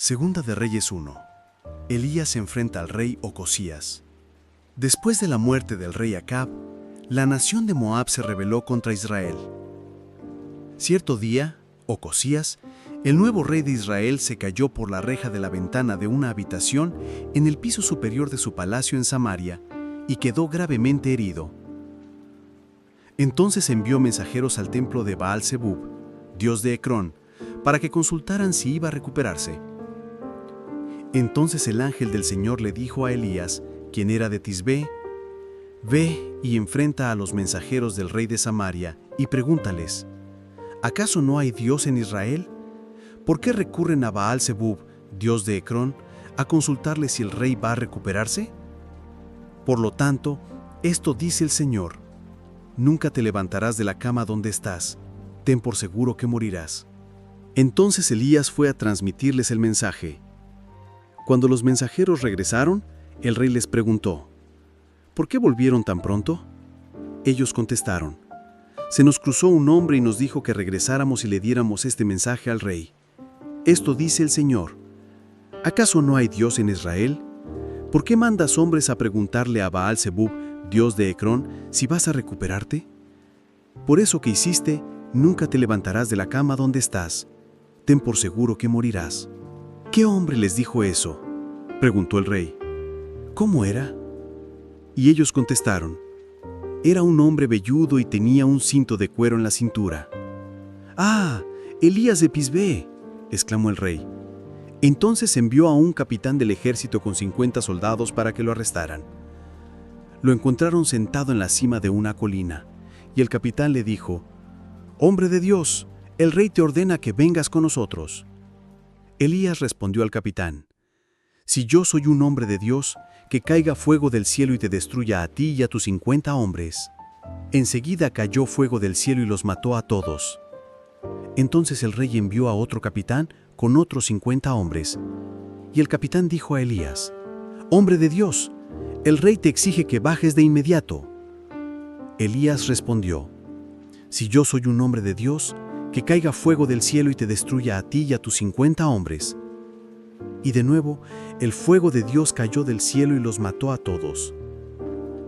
Segunda de Reyes 1. Elías se enfrenta al rey Ocosías. Después de la muerte del rey Acab, la nación de Moab se rebeló contra Israel. Cierto día, Ocosías, el nuevo rey de Israel, se cayó por la reja de la ventana de una habitación en el piso superior de su palacio en Samaria y quedó gravemente herido. Entonces envió mensajeros al templo de Baal-Zebub, dios de Ecrón, para que consultaran si iba a recuperarse. Entonces el ángel del Señor le dijo a Elías, quien era de Tisbé: «Ve y enfrenta a los mensajeros del rey de Samaria y pregúntales: ¿acaso no hay Dios en Israel? ¿Por qué recurren a Baal-Zebub, dios de Ecrón, a consultarle si el rey va a recuperarse? Por lo tanto, esto dice el Señor: nunca te levantarás de la cama donde estás, ten por seguro que morirás». Entonces Elías fue a transmitirles el mensaje. Cuando los mensajeros regresaron, el rey les preguntó: ¿por qué volvieron tan pronto? Ellos contestaron: se nos cruzó un hombre y nos dijo que regresáramos y le diéramos este mensaje al rey. Esto dice el Señor: ¿acaso no hay Dios en Israel? ¿Por qué mandas hombres a preguntarle a Baal-Zebub, dios de Ecrón, si vas a recuperarte? Por eso que hiciste, nunca te levantarás de la cama donde estás. Ten por seguro que morirás. ¿Qué hombre les dijo eso?, preguntó el rey. ¿Cómo era? Y ellos contestaron: era un hombre velludo y tenía un cinto de cuero en la cintura. ¡Ah, Elías de Tisbé!, exclamó el rey. Entonces envió a un capitán del ejército con 50 soldados para que lo arrestaran. Lo encontraron sentado en la cima de una colina, y el capitán le dijo: «Hombre de Dios, el rey te ordena que vengas con nosotros». Elías respondió al capitán: «Si yo soy un hombre de Dios, que caiga fuego del cielo y te destruya a ti y a tus 50 hombres». Enseguida cayó fuego del cielo y los mató a todos. Entonces el rey envió a otro capitán con otros 50 hombres. Y el capitán dijo a Elías: «Hombre de Dios, el rey te exige que bajes de inmediato». Elías respondió: «Si yo soy un hombre de Dios, que caiga fuego del cielo y te destruya a ti y a tus 50 hombres». Y de nuevo, el fuego de Dios cayó del cielo y los mató a todos.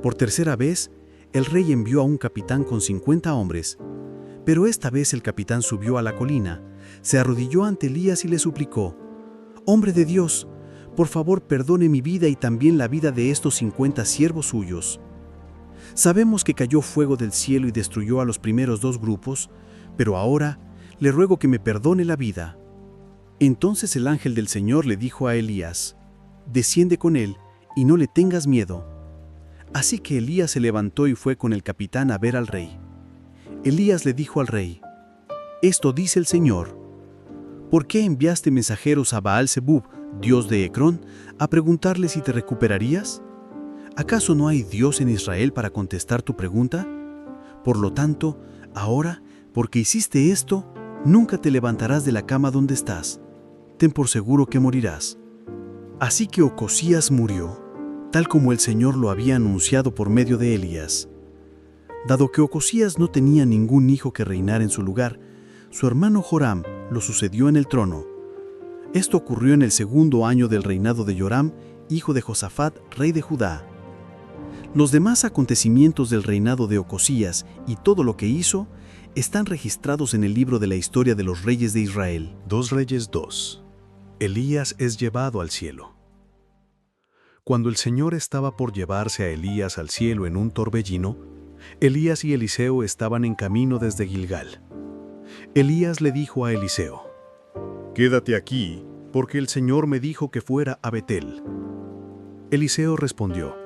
Por tercera vez, el rey envió a un capitán con 50 hombres, pero esta vez el capitán subió a la colina, se arrodilló ante Elías y le suplicó: «Hombre de Dios, por favor perdone mi vida y también la vida de estos 50 siervos suyos. Sabemos que cayó fuego del cielo y destruyó a los primeros 2 grupos, pero ahora le ruego que me perdone la vida». Entonces el ángel del Señor le dijo a Elías: «Desciende con él y no le tengas miedo». Así que Elías se levantó y fue con el capitán a ver al rey. Elías le dijo al rey: «Esto dice el Señor: ¿por qué enviaste mensajeros a Baal-Zebub, dios de Ecrón, a preguntarle si te recuperarías? ¿Acaso no hay Dios en Israel para contestar tu pregunta? Por lo tanto, ahora, porque hiciste esto, nunca te levantarás de la cama donde estás. Ten por seguro que morirás». Así que Ocosías murió, tal como el Señor lo había anunciado por medio de Elías. Dado que Ocosías no tenía ningún hijo que reinara en su lugar, su hermano Joram lo sucedió en el trono. Esto ocurrió en el 2º año del reinado de Joram, hijo de Josafat, rey de Judá. Los demás acontecimientos del reinado de Ocosías y todo lo que hizo están registrados en el libro de la historia de los reyes de Israel. 2 Reyes 2. Elías es llevado al cielo. Cuando el Señor estaba por llevarse a Elías al cielo en un torbellino, Elías y Eliseo estaban en camino desde Gilgal. Elías le dijo a Eliseo: «Quédate aquí, porque el Señor me dijo que fuera a Betel». Eliseo respondió: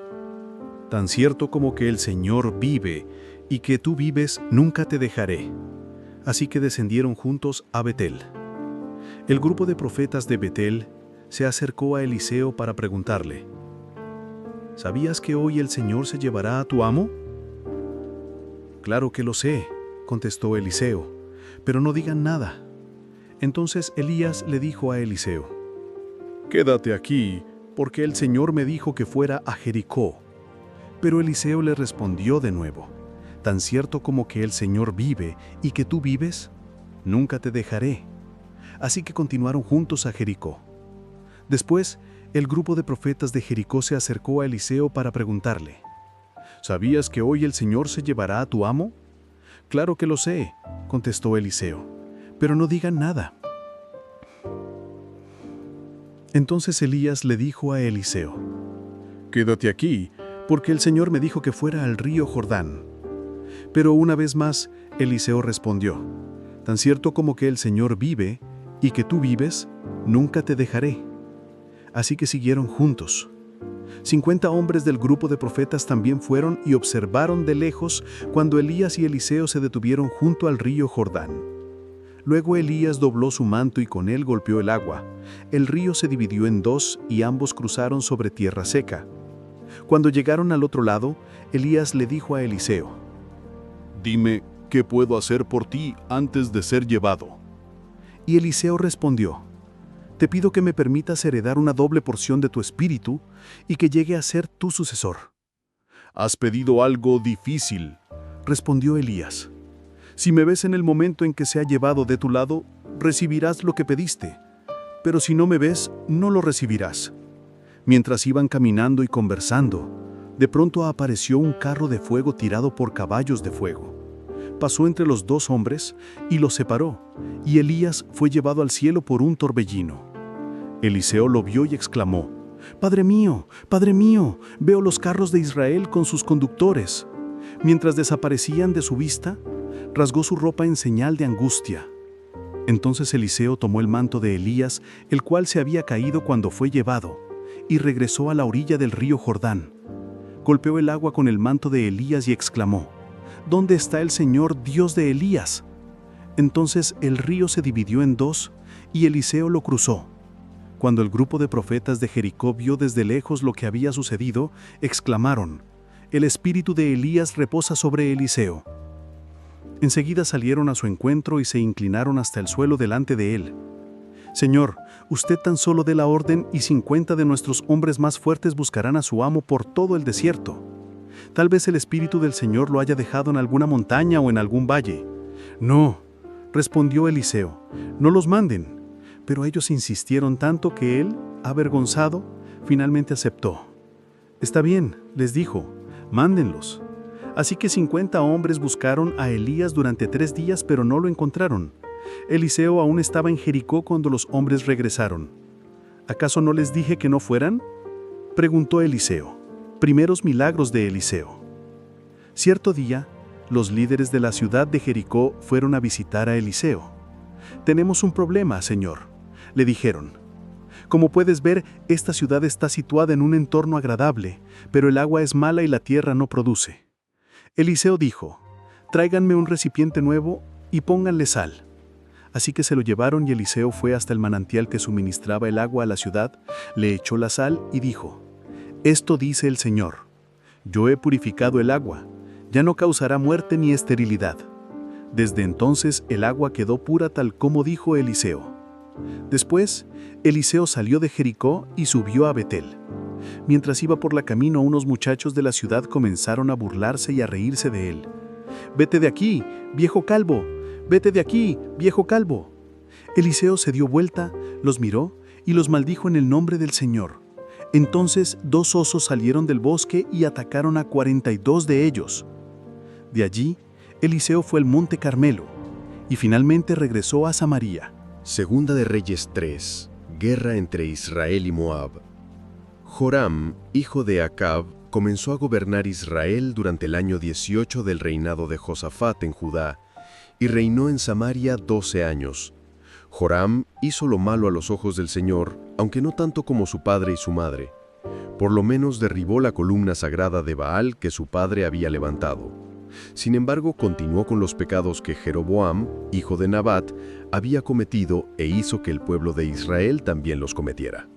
«Tan cierto como que el Señor vive y que tú vives, nunca te dejaré». Así que descendieron juntos a Betel. El grupo de profetas de Betel se acercó a Eliseo para preguntarle: «¿Sabías que hoy el Señor se llevará a tu amo?». «Claro que lo sé», contestó Eliseo, «pero no digan nada». Entonces Elías le dijo a Eliseo: «Quédate aquí, porque el Señor me dijo que fuera a Jericó». Pero Eliseo le respondió de nuevo: «Tan cierto como que el Señor vive y que tú vives, nunca te dejaré». Así que continuaron juntos a Jericó. Después, el grupo de profetas de Jericó se acercó a Eliseo para preguntarle: ¿Sabías que hoy el Señor se llevará a tu amo? Claro que lo sé, contestó Eliseo, pero no digan nada. Entonces Elías le dijo a Eliseo: Quédate aquí, porque el Señor me dijo que fuera al río Jordán. Pero una vez más, Eliseo respondió: Tan cierto como que el Señor vive y que tú vives, nunca te dejaré. Así que siguieron juntos. 50 hombres del grupo de profetas también fueron y observaron de lejos cuando Elías y Eliseo se detuvieron junto al río Jordán. Luego Elías dobló su manto y con él golpeó el agua. El río se dividió en dos y ambos cruzaron sobre tierra seca. Cuando llegaron al otro lado, Elías le dijo a Eliseo: Dime, ¿qué puedo hacer por ti antes de ser llevado? Y Eliseo respondió: Te pido que me permitas heredar una doble porción de tu espíritu y que llegue a ser tu sucesor. Has pedido algo difícil, respondió Elías. Si me ves en el momento en que se ha llevado de tu lado, recibirás lo que pediste, pero si no me ves, no lo recibirás. Mientras iban caminando y conversando, de pronto apareció un carro de fuego tirado por caballos de fuego. Pasó entre los dos hombres y los separó, y Elías fue llevado al cielo por un torbellino. Eliseo lo vio y exclamó: Padre mío, veo los carros de Israel con sus conductores. Mientras desaparecían de su vista, rasgó su ropa en señal de angustia. Entonces Eliseo tomó el manto de Elías, el cual se había caído cuando fue llevado, y regresó a la orilla del río Jordán. Golpeó el agua con el manto de Elías y exclamó: ¿Dónde está el Señor, Dios de Elías? Entonces el río se dividió en dos y Eliseo lo cruzó. Cuando el grupo de profetas de Jericó vio desde lejos lo que había sucedido, exclamaron: El espíritu de Elías reposa sobre Eliseo. Enseguida salieron a su encuentro y se inclinaron hasta el suelo delante de él. Señor, usted tan solo dé la orden y 50 de nuestros hombres más fuertes buscarán a su amo por todo el desierto. Tal vez el espíritu del Señor lo haya dejado en alguna montaña o en algún valle. No, respondió Eliseo, no los manden. Pero ellos insistieron tanto que él, avergonzado, finalmente aceptó. Está bien, les dijo, mándenlos. Así que 50 hombres buscaron a Elías durante 3 días, pero no lo encontraron. Eliseo aún estaba en Jericó cuando los hombres regresaron. ¿Acaso no les dije que no fueran?, preguntó Eliseo. Primeros milagros de Eliseo. Cierto día, los líderes de la ciudad de Jericó fueron a visitar a Eliseo. Tenemos un problema, señor, le dijeron. Como puedes ver, esta ciudad está situada en un entorno agradable, pero el agua es mala y la tierra no produce. Eliseo dijo: tráiganme un recipiente nuevo y pónganle sal. Así que se lo llevaron y Eliseo fue hasta el manantial que suministraba el agua a la ciudad, le echó la sal y dijo: Esto dice el Señor: yo he purificado el agua, ya no causará muerte ni esterilidad. Desde entonces el agua quedó pura tal como dijo Eliseo. Después, Eliseo salió de Jericó y subió a Betel. Mientras iba por la camino, unos muchachos de la ciudad comenzaron a burlarse y a reírse de él. «¡Vete de aquí, viejo calvo! ¡Vete de aquí, viejo calvo!». Eliseo se dio vuelta, los miró y los maldijo en el nombre del Señor. Entonces 2 osos salieron del bosque y atacaron a 42 de ellos. De allí, Eliseo fue al monte Carmelo y finalmente regresó a Samaria. Segunda de Reyes 3. Guerra entre Israel y Moab. Joram, hijo de Acab, comenzó a gobernar Israel durante el año 18 del reinado de Josafat en Judá, y reinó en Samaria 12 años. Joram hizo lo malo a los ojos del Señor, aunque no tanto como su padre y su madre. Por lo menos derribó la columna sagrada de Baal que su padre había levantado. Sin embargo, continuó con los pecados que Jeroboam, hijo de Nabat, había cometido e hizo que el pueblo de Israel también los cometiera.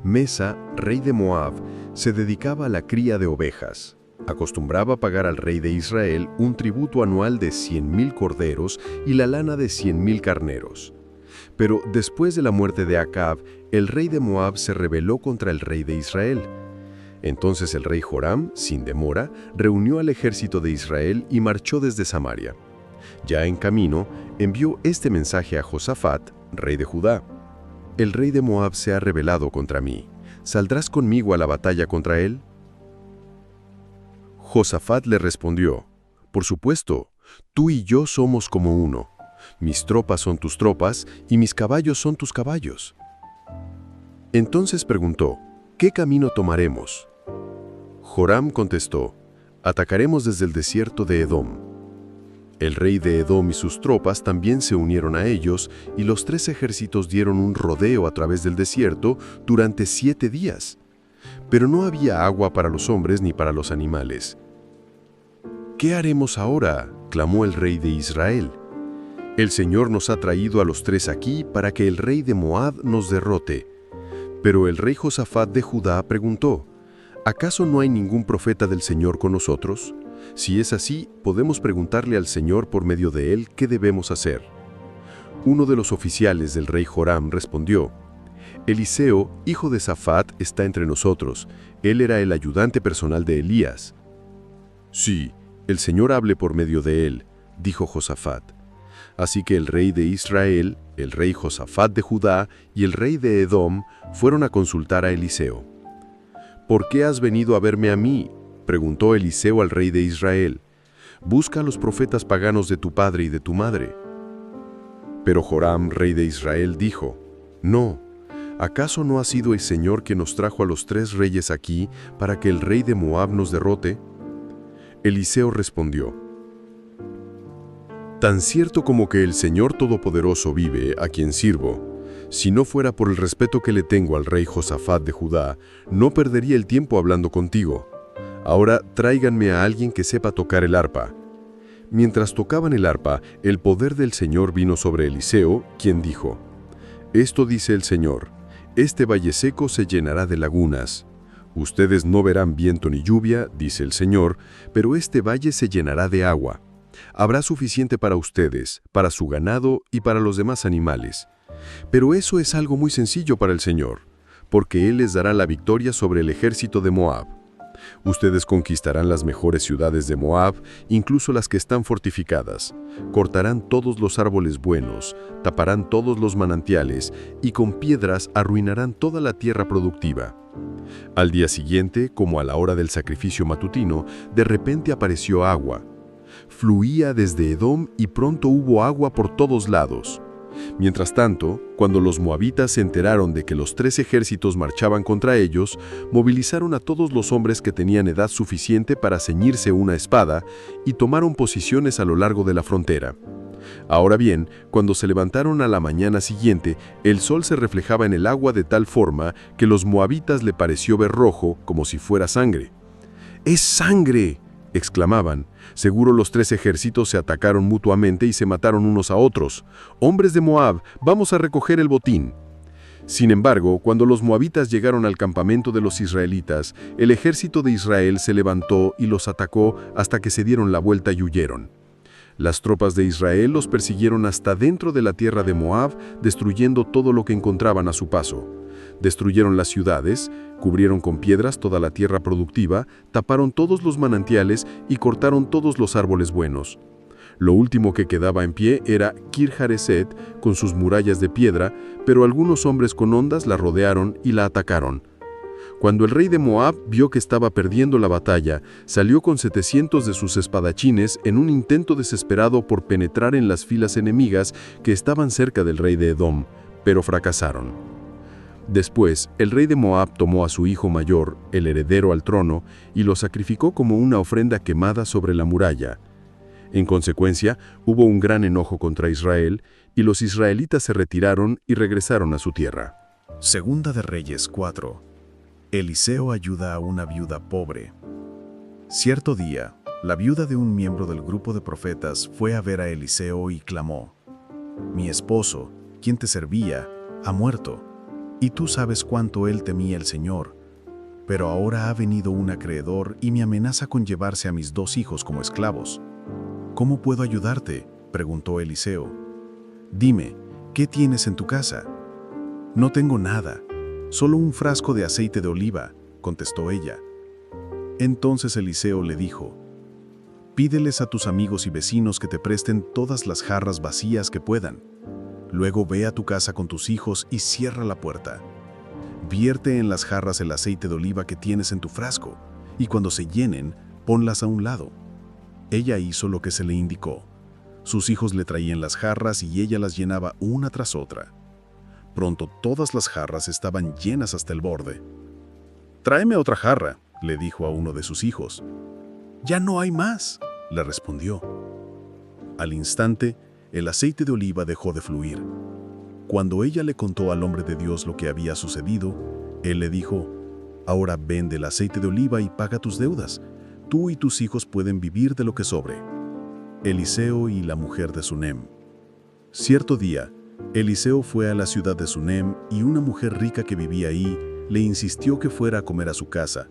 Mesa, rey de Moab, se dedicaba a la cría de ovejas. Acostumbraba pagar al rey de Israel un tributo anual de 100,000 corderos y la lana de 100,000 carneros. Pero después de la muerte de Acab, el rey de Moab se rebeló contra el rey de Israel. Entonces el rey Joram, sin demora, reunió al ejército de Israel y marchó desde Samaria. Ya en camino, envió este mensaje a Josafat, rey de Judá: el rey de Moab se ha rebelado contra mí. ¿Saldrás conmigo a la batalla contra él? Josafat le respondió, por supuesto, tú y yo somos como uno. Mis tropas son tus tropas y mis caballos son tus caballos. Entonces preguntó, ¿qué camino tomaremos? Joram contestó, atacaremos desde el desierto de Edom. El rey de Edom y sus tropas también se unieron a ellos y los 3 ejércitos dieron un rodeo a través del desierto durante 7 días. Pero no había agua para los hombres ni para los animales. ¿Qué haremos ahora?, clamó el rey de Israel. El Señor nos ha traído a los 3 aquí para que el rey de Moab nos derrote. Pero el rey Josafat de Judá preguntó, ¿acaso no hay ningún profeta del Señor con nosotros? Si es así, podemos preguntarle al Señor por medio de él qué debemos hacer. Uno de los oficiales del rey Joram respondió, Eliseo, hijo de Safat, está entre nosotros. Él era el ayudante personal de Elías. Sí, el Señor hable por medio de él, dijo Josafat. Así que el rey de Israel, el rey Josafat de Judá y el rey de Edom fueron a consultar a Eliseo. ¿Por qué has venido a verme a mí?, preguntó Eliseo al rey de Israel. Busca a los profetas paganos de tu padre y de tu madre. Pero Joram, rey de Israel, dijo, no, ¿acaso no ha sido el Señor que nos trajo a los 3 reyes aquí para que el rey de Moab nos derrote? Eliseo respondió, tan cierto como que el Señor Todopoderoso vive, a quien sirvo, si no fuera por el respeto que le tengo al rey Josafat de Judá, no perdería el tiempo hablando contigo. Ahora tráiganme a alguien que sepa tocar el arpa. Mientras tocaban el arpa, el poder del Señor vino sobre Eliseo, quien dijo, esto dice el Señor, este valle seco se llenará de lagunas. Ustedes no verán viento ni lluvia, dice el Señor, pero este valle se llenará de agua. Habrá suficiente para ustedes, para su ganado y para los demás animales. Pero eso es algo muy sencillo para el Señor, porque Él les dará la victoria sobre el ejército de Moab. Ustedes conquistarán las mejores ciudades de Moab, incluso las que están fortificadas. Cortarán todos los árboles buenos, taparán todos los manantiales y con piedras arruinarán toda la tierra productiva. Al día siguiente, como a la hora del sacrificio matutino, de repente apareció agua. Fluía desde Edom y pronto hubo agua por todos lados. Mientras tanto, cuando los moabitas se enteraron de que los 3 ejércitos marchaban contra ellos, movilizaron a todos los hombres que tenían edad suficiente para ceñirse una espada y tomaron posiciones a lo largo de la frontera. Ahora bien, cuando se levantaron a la mañana siguiente, el sol se reflejaba en el agua de tal forma que los moabitas le pareció ver rojo como si fuera sangre. ¡Es sangre!, exclamaban. Seguro los 3 ejércitos se atacaron mutuamente y se mataron unos a otros. Hombres de Moab, vamos a recoger el botín. Sin embargo, cuando los moabitas llegaron al campamento de los israelitas, el ejército de Israel se levantó y los atacó hasta que se dieron la vuelta y huyeron. Las tropas de Israel los persiguieron hasta dentro de la tierra de Moab, destruyendo todo lo que encontraban a su paso. Destruyeron las ciudades, cubrieron con piedras toda la tierra productiva, taparon todos los manantiales y cortaron todos los árboles buenos. Lo último que quedaba en pie era Kir-Jareset con sus murallas de piedra, pero algunos hombres con hondas la rodearon y la atacaron. Cuando el rey de Moab vio que estaba perdiendo la batalla, salió con 700 de sus espadachines en un intento desesperado por penetrar en las filas enemigas que estaban cerca del rey de Edom, pero fracasaron. Después, el rey de Moab tomó a su hijo mayor, el heredero al trono, y lo sacrificó como una ofrenda quemada sobre la muralla. En consecuencia, hubo un gran enojo contra Israel, y los israelitas se retiraron y regresaron a su tierra. Segunda de Reyes 4. Eliseo ayuda a una viuda pobre. Cierto día, la viuda de un miembro del grupo de profetas fue a ver a Eliseo y clamó: Mi esposo, quien te servía, ha muerto, y tú sabes cuánto él temía al Señor. Pero ahora ha venido un acreedor y me amenaza con llevarse a mis 2 hijos como esclavos. ¿Cómo puedo ayudarte?, preguntó Eliseo. Dime, ¿qué tienes en tu casa? No tengo nada, solo un frasco de aceite de oliva, contestó ella. Entonces Eliseo le dijo: Pídeles a tus amigos y vecinos que te presten todas las jarras vacías que puedan. Luego ve a tu casa con tus hijos y cierra la puerta. Vierte en las jarras el aceite de oliva que tienes en tu frasco, y cuando se llenen, ponlas a un lado. Ella hizo lo que se le indicó. Sus hijos le traían las jarras y ella las llenaba una tras otra. Pronto todas las jarras estaban llenas hasta el borde. «Tráeme otra jarra», le dijo a uno de sus hijos. «Ya no hay más», le respondió. Al instante, el aceite de oliva dejó de fluir. Cuando ella le contó al hombre de Dios lo que había sucedido, él le dijo: «Ahora vende el aceite de oliva y paga tus deudas. Tú y tus hijos pueden vivir de lo que sobre». Eliseo y la mujer de Sunem. Cierto día, Eliseo fue a la ciudad de Sunem y una mujer rica que vivía ahí le insistió que fuera a comer a su casa.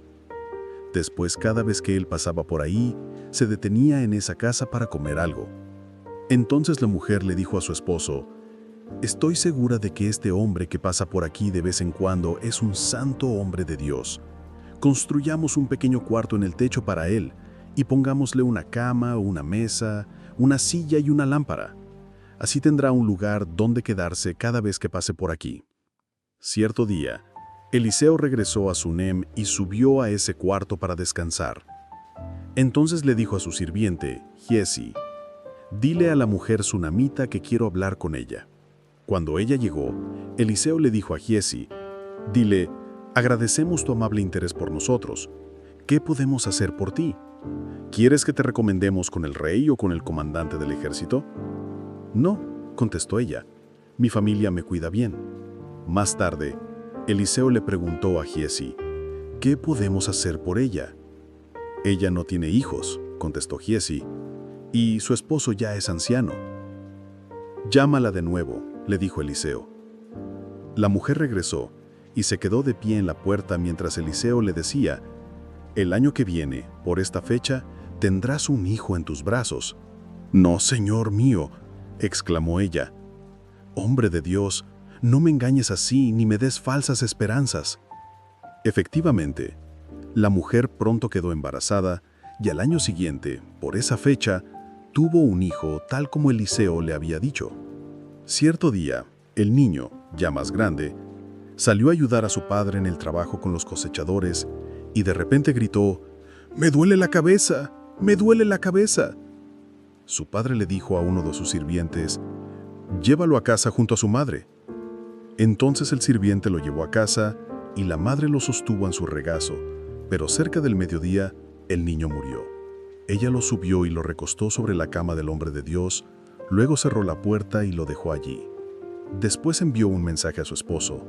Después, cada vez que él pasaba por ahí, se detenía en esa casa para comer algo. Entonces la mujer le dijo a su esposo: «Estoy segura de que este hombre que pasa por aquí de vez en cuando es un santo hombre de Dios. Construyamos un pequeño cuarto en el techo para él y pongámosle una cama, una mesa, una silla y una lámpara. Así tendrá un lugar donde quedarse cada vez que pase por aquí». Cierto día, Eliseo regresó a Sunem y subió a ese cuarto para descansar. Entonces le dijo a su sirviente, Giesi: «Dile a la mujer sunamita que quiero hablar con ella». Cuando ella llegó, Eliseo le dijo a Giesi: «Dile, agradecemos tu amable interés por nosotros. ¿Qué podemos hacer por ti? ¿Quieres que te recomendemos con el rey o con el comandante del ejército?» «No», contestó ella, «mi familia me cuida bien». Más tarde, Eliseo le preguntó a Giesi: «¿Qué podemos hacer por ella?» «Ella no tiene hijos», contestó Giesi, «y su esposo ya es anciano». «Llámala de nuevo», le dijo Eliseo. La mujer regresó y se quedó de pie en la puerta mientras Eliseo le decía: «El año que viene, por esta fecha, tendrás un hijo en tus brazos». «No, señor mío», exclamó ella. «Hombre de Dios, no me engañes así ni me des falsas esperanzas». Efectivamente, la mujer pronto quedó embarazada y al año siguiente, por esa fecha, tuvo un hijo tal como Eliseo le había dicho. Cierto día, el niño, ya más grande, salió a ayudar a su padre en el trabajo con los cosechadores y de repente gritó: «¡Me duele la cabeza! ¡Me duele la cabeza!». Su padre le dijo a uno de sus sirvientes: «Llévalo a casa junto a su madre». Entonces el sirviente lo llevó a casa y la madre lo sostuvo en su regazo, pero cerca del mediodía el niño murió. Ella lo subió y lo recostó sobre la cama del hombre de Dios, luego cerró la puerta y lo dejó allí. Después envió un mensaje a su esposo: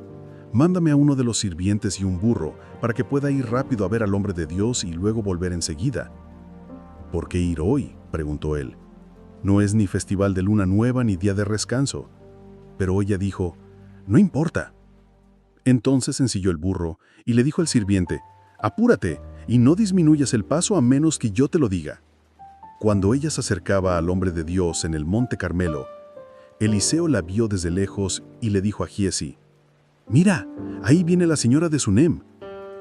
«Mándame a uno de los sirvientes y un burro para que pueda ir rápido a ver al hombre de Dios y luego volver enseguida». «¿Por qué ir hoy?», preguntó él. «No es ni festival de luna nueva ni día de descanso». Pero ella dijo: «No importa». Entonces ensilló el burro y le dijo al sirviente: «Apúrate y no disminuyas el paso a menos que yo te lo diga». Cuando ella se acercaba al hombre de Dios en el monte Carmelo, Eliseo la vio desde lejos y le dijo a Giesi: «Mira, ahí viene la señora de Sunem.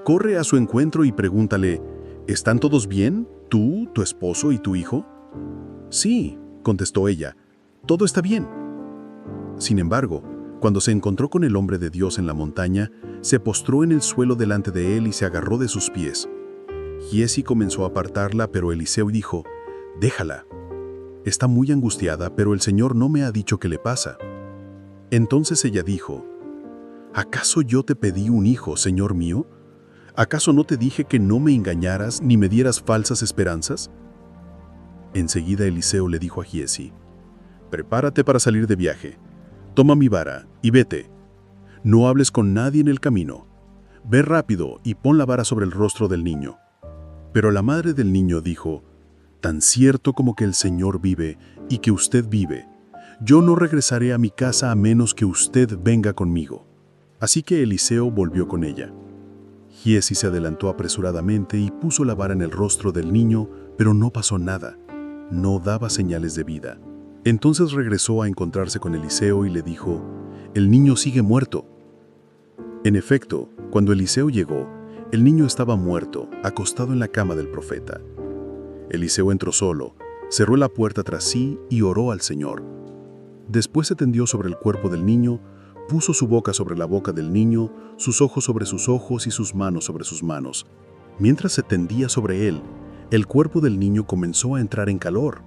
Corre a su encuentro y pregúntale: ¿están todos bien, tú, tu esposo y tu hijo?». «Sí», contestó ella, «todo está bien». Sin embargo, cuando se encontró con el hombre de Dios en la montaña, se postró en el suelo delante de él y se agarró de sus pies. Giesi comenzó a apartarla, pero Eliseo dijo: «Déjala. Está muy angustiada, pero el Señor no me ha dicho qué le pasa». Entonces ella dijo: «¿Acaso yo te pedí un hijo, Señor mío? ¿Acaso no te dije que no me engañaras ni me dieras falsas esperanzas?». Enseguida Eliseo le dijo a Giesi: «Prepárate para salir de viaje. Toma mi vara y vete. No hables con nadie en el camino. Ve rápido y pon la vara sobre el rostro del niño». Pero la madre del niño dijo: «Tan cierto como que el Señor vive y que usted vive, yo no regresaré a mi casa a menos que usted venga conmigo». Así que Eliseo volvió con ella. Giesi se adelantó apresuradamente y puso la vara en el rostro del niño, pero no pasó nada. No daba señales de vida. Entonces regresó a encontrarse con Eliseo y le dijo: «El niño sigue muerto». En efecto, cuando Eliseo llegó, el niño estaba muerto, acostado en la cama del profeta. Eliseo entró solo, cerró la puerta tras sí y oró al Señor: Después se tendió sobre el cuerpo del niño, puso su boca sobre la boca del niño, sus ojos sobre sus ojos y sus manos sobre sus manos. Mientras se tendía sobre él, el cuerpo del niño comenzó a entrar en calor.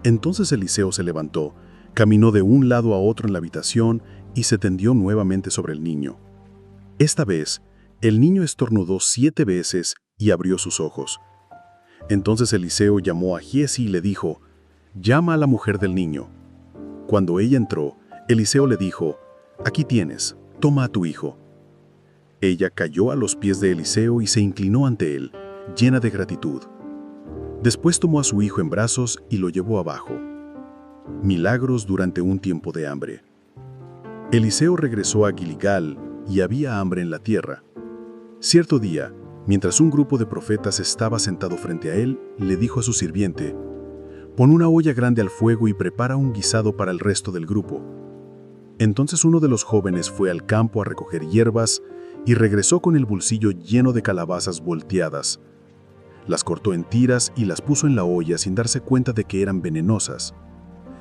Entonces Eliseo se levantó, caminó de un lado a otro en la habitación y se tendió nuevamente sobre el niño. Esta vez, el niño estornudó 7 veces y abrió sus ojos. Entonces Eliseo llamó a Giezi y le dijo: «Llama a la mujer del niño». Cuando ella entró, Eliseo le dijo: «Aquí tienes, toma a tu hijo». Ella cayó a los pies de Eliseo y se inclinó ante él, llena de gratitud. Después tomó a su hijo en brazos y lo llevó abajo. Milagros durante un tiempo de hambre. Eliseo regresó a Gilgal y había hambre en la tierra. Cierto día, mientras un grupo de profetas estaba sentado frente a él, le dijo a su sirviente: «Pon una olla grande al fuego y prepara un guisado para el resto del grupo». Entonces uno de los jóvenes fue al campo a recoger hierbas y regresó con el bolsillo lleno de calabazas volteadas. Las cortó en tiras y las puso en la olla sin darse cuenta de que eran venenosas.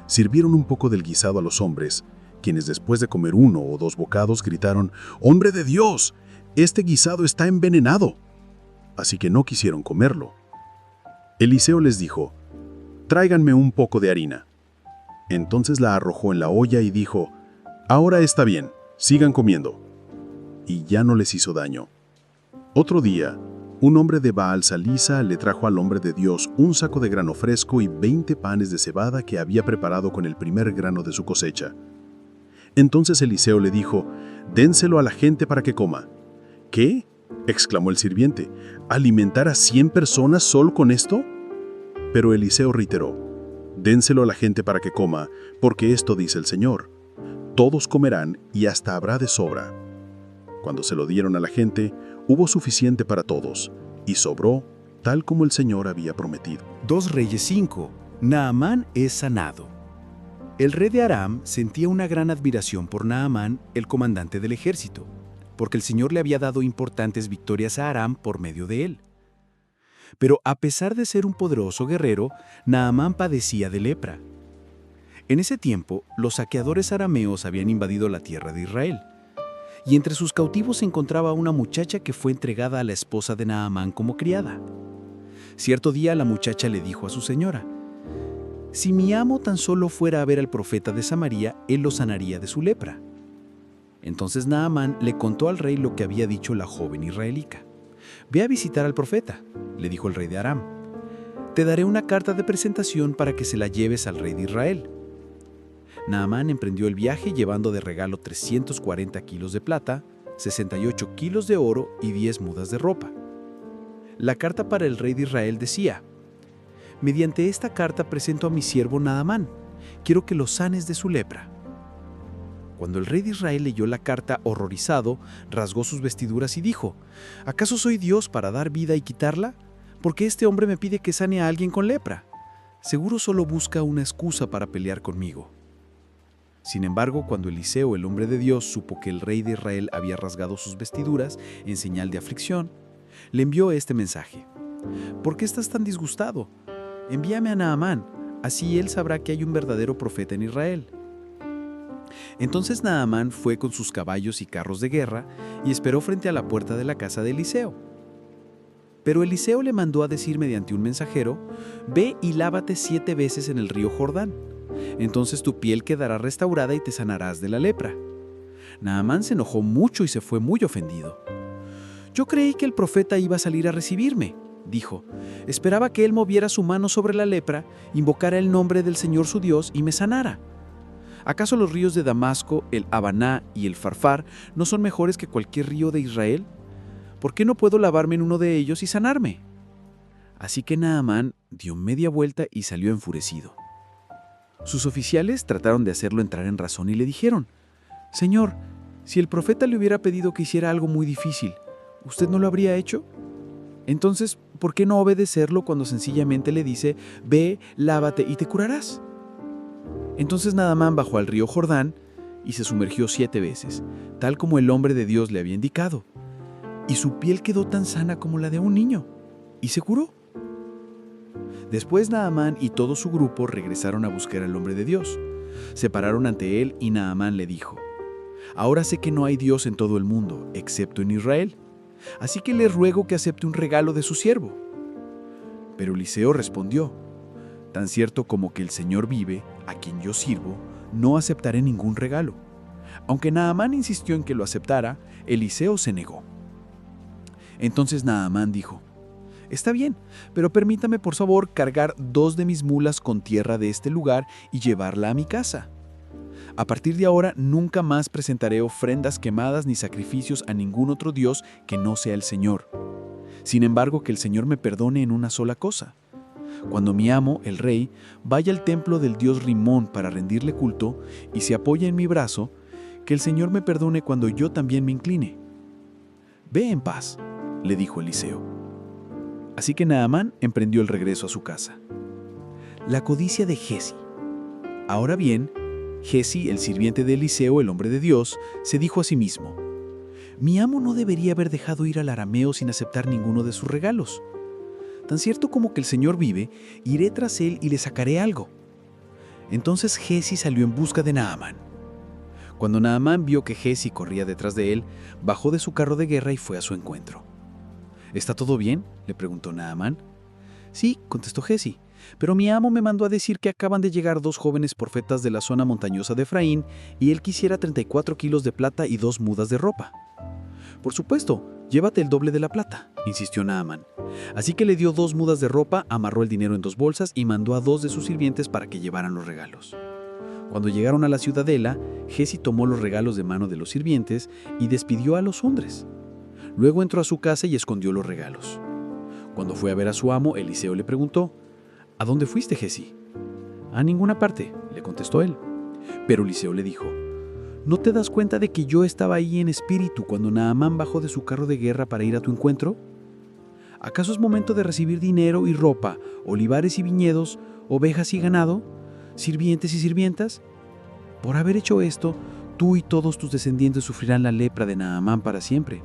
Sirvieron un poco del guisado a los hombres, quienes después de comer 1 o 2 bocados gritaron: «¡Hombre de Dios! ¡Este guisado está envenenado!». Así que no quisieron comerlo. Eliseo les dijo: «Tráiganme un poco de harina». Entonces la arrojó en la olla y dijo: «Ahora está bien, sigan comiendo». Y ya no les hizo daño. Otro día, un hombre de Baal Salisa le trajo al hombre de Dios un saco de grano fresco y 20 panes de cebada que había preparado con el primer grano de su cosecha. Entonces Eliseo le dijo: «Dénselo a la gente para que coma». «¿Qué?», exclamó el sirviente, «¿alimentar a 100 personas solo con esto?». Pero Eliseo reiteró: «Dénselo a la gente para que coma, porque esto dice el Señor: todos comerán y hasta habrá de sobra». Cuando se lo dieron a la gente, hubo suficiente para todos, y sobró, tal como el Señor había prometido. 2 Reyes 5. Naamán es sanado. El rey de Aram sentía una gran admiración por Naamán, el comandante del ejército, porque el Señor le había dado importantes victorias a Aram por medio de él. Pero a pesar de ser un poderoso guerrero, Naamán padecía de lepra. En ese tiempo, los saqueadores arameos habían invadido la tierra de Israel, y entre sus cautivos se encontraba una muchacha que fue entregada a la esposa de Naamán como criada. Cierto día la muchacha le dijo a su señora: «Si mi amo tan solo fuera a ver al profeta de Samaria, él lo sanaría de su lepra». Entonces Naamán le contó al rey lo que había dicho la joven israelita. «Ve a visitar al profeta», le dijo el rey de Aram. «Te daré una carta de presentación para que se la lleves al rey de Israel». Naamán emprendió el viaje llevando de regalo 340 kilos de plata, 68 kilos de oro y 10 mudas de ropa. La carta para el rey de Israel decía: «Mediante esta carta presento a mi siervo Naamán. Quiero que lo sanes de su lepra». Cuando el rey de Israel leyó la carta horrorizado, rasgó sus vestiduras y dijo: «¿Acaso soy Dios para dar vida y quitarla? Porque este hombre me pide que sane a alguien con lepra. Seguro solo busca una excusa para pelear conmigo». Sin embargo, cuando Eliseo, el hombre de Dios, supo que el rey de Israel había rasgado sus vestiduras en señal de aflicción, le envió este mensaje: «¿Por qué estás tan disgustado? Envíame a Naamán, así él sabrá que hay un verdadero profeta en Israel». Entonces Naamán fue con sus caballos y carros de guerra y esperó frente a la puerta de la casa de Eliseo. Pero Eliseo le mandó a decir mediante un mensajero: «Ve y lávate 7 veces en el río Jordán. Entonces tu piel quedará restaurada y te sanarás de la lepra». Naamán se enojó mucho y se fue muy ofendido. «Yo creí que el profeta iba a salir a recibirme», dijo. «Esperaba que él moviera su mano sobre la lepra, invocara el nombre del Señor su Dios y me sanara. ¿Acaso los ríos de Damasco, el Habaná y el Farfar no son mejores que cualquier río de Israel? ¿Por qué no puedo lavarme en uno de ellos y sanarme?». Así que Naamán dio media vuelta y salió enfurecido. Sus oficiales trataron de hacerlo entrar en razón y le dijeron: «Señor, si el profeta le hubiera pedido que hiciera algo muy difícil, ¿usted no lo habría hecho? Entonces, ¿por qué no obedecerlo cuando sencillamente le dice: ve, lávate y te curarás?». Entonces Naamán bajó al río Jordán y se sumergió 7 veces, tal como el hombre de Dios le había indicado, y su piel quedó tan sana como la de un niño, y se curó. Después Naamán y todo su grupo regresaron a buscar al hombre de Dios, Se pararon ante él y Naamán le dijo: «Ahora sé que no hay Dios en todo el mundo, excepto en Israel. Así que le ruego que acepte un regalo de su siervo». Pero Eliseo respondió: «Tan cierto como que el Señor vive, a quien yo sirvo, no aceptaré ningún regalo». Aunque Naamán insistió en que lo aceptara, Eliseo se negó. Entonces Naamán dijo: «Está bien, pero permítame por favor cargar 2 de mis mulas con tierra de este lugar y llevarla a mi casa. A partir de ahora nunca más presentaré ofrendas quemadas ni sacrificios a ningún otro Dios que no sea el Señor. Sin embargo, que el Señor me perdone en una sola cosa. Cuando mi amo, el rey, vaya al templo del dios Rimón para rendirle culto y se apoye en mi brazo, que el Señor me perdone cuando yo también me incline». «Ve en paz», le dijo Eliseo. Así que Naamán emprendió el regreso a su casa. La codicia de Giezi. Ahora bien, Giezi, el sirviente de Eliseo, el hombre de Dios, se dijo a sí mismo: «Mi amo no debería haber dejado ir al arameo sin aceptar ninguno de sus regalos. Tan cierto como que el Señor vive, iré tras él y le sacaré algo». Entonces Giezi salió en busca de Naamán. Cuando Naamán vio que Giezi corría detrás de él, bajó de su carro de guerra y fue a su encuentro. «¿Está todo bien?», le preguntó Naamán. «Sí», contestó Giezi, «pero mi amo me mandó a decir que acaban de llegar 2 jóvenes profetas de la zona montañosa de Efraín y él quisiera 34 kilos de plata y 2 mudas de ropa». «Por supuesto, llévate el doble de la plata», insistió Naamán. Así que le dio 2 mudas de ropa, amarró el dinero en 2 bolsas y mandó a 2 de sus sirvientes para que llevaran los regalos. Cuando llegaron a la ciudadela, Giezi tomó los regalos de mano de los sirvientes y despidió a los hombres. Luego entró a su casa y escondió los regalos. Cuando fue a ver a su amo, Eliseo le preguntó: «¿A dónde fuiste, Giezi?». «A ninguna parte», le contestó él. Pero Eliseo le dijo: «¿No te das cuenta de que yo estaba ahí en espíritu cuando Naamán bajó de su carro de guerra para ir a tu encuentro? ¿Acaso es momento de recibir dinero y ropa, olivares y viñedos, ovejas y ganado, sirvientes y sirvientas? Por haber hecho esto, tú y todos tus descendientes sufrirán la lepra de Naamán para siempre».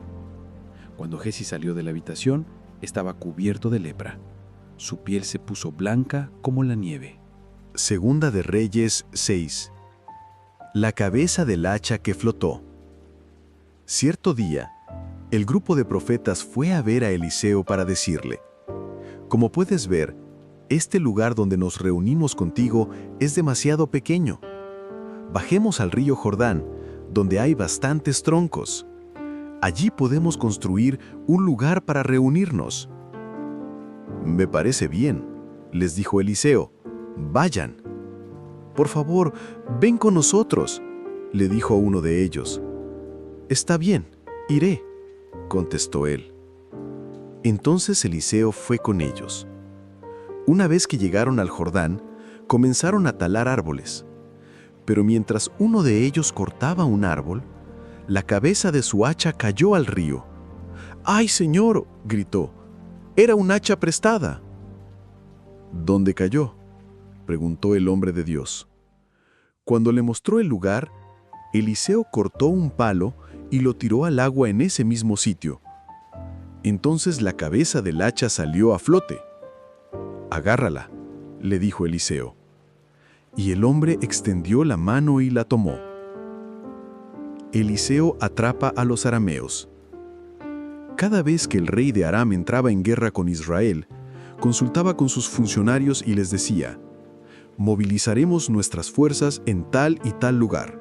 Cuando Giezi salió de la habitación, estaba cubierto de lepra. Su piel se puso blanca como la nieve. Segunda de Reyes 6. La cabeza del hacha que flotó. Cierto día, el grupo de profetas fue a ver a Eliseo para decirle: «Como puedes ver, este lugar donde nos reunimos contigo es demasiado pequeño. Bajemos al río Jordán, donde hay bastantes troncos. Allí podemos construir un lugar para reunirnos». «Me parece bien», les dijo Eliseo. «Vayan». «Por favor, ven con nosotros», le dijo uno de ellos. «Está bien, iré», contestó él. Entonces Eliseo fue con ellos. Una vez que llegaron al Jordán, comenzaron a talar árboles. Pero mientras uno de ellos cortaba un árbol, la cabeza de su hacha cayó al río. «¡Ay, señor!», gritó. «Era un hacha prestada». «¿Dónde cayó?», preguntó el hombre de Dios. Cuando le mostró el lugar, Eliseo cortó un palo y lo tiró al agua en ese mismo sitio. Entonces la cabeza del hacha salió a flote. «Agárrala», le dijo Eliseo. Y el hombre extendió la mano y la tomó. Eliseo atrapa a los arameos. Cada vez que el rey de Aram entraba en guerra con Israel, consultaba con sus funcionarios y les decía: «Movilizaremos nuestras fuerzas en tal y tal lugar».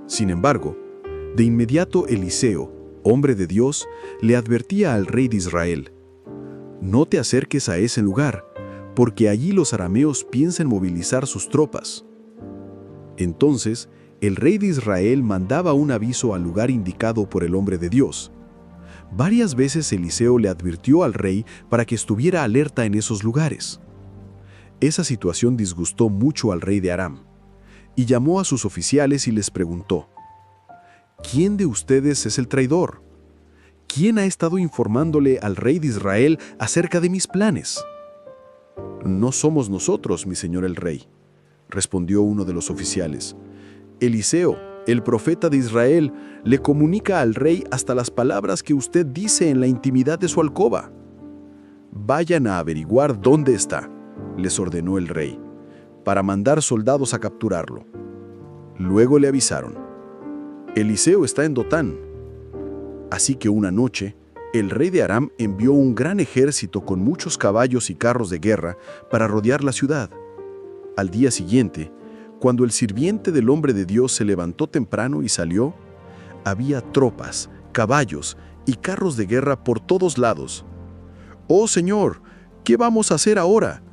Sin embargo, de inmediato Eliseo, hombre de Dios, le advertía al rey de Israel: «No te acerques a ese lugar, porque allí los arameos piensan movilizar sus tropas». Entonces, el rey de Israel mandaba un aviso al lugar indicado por el hombre de Dios. Varias veces Eliseo le advirtió al rey para que estuviera alerta en esos lugares. Esa situación disgustó mucho al rey de Aram, y llamó a sus oficiales y les preguntó: «¿Quién de ustedes es el traidor? ¿Quién ha estado informándole al rey de Israel acerca de mis planes?». «No somos nosotros, mi señor el rey», respondió uno de los oficiales. «Eliseo, el profeta de Israel, le comunica al rey hasta las palabras que usted dice en la intimidad de su alcoba». «Vayan a averiguar dónde está», les ordenó el rey. para mandar soldados a capturarlo. Luego le avisaron: Eliseo está en Dotán. Así que una noche, el rey de Aram envió un gran ejército con muchos caballos y carros de guerra para rodear la ciudad. Al día siguiente, cuando el sirviente del hombre de Dios se levantó temprano y salió, había tropas, caballos y carros de guerra por todos lados. «¡Oh, Señor! ¿Qué vamos a hacer ahora?»,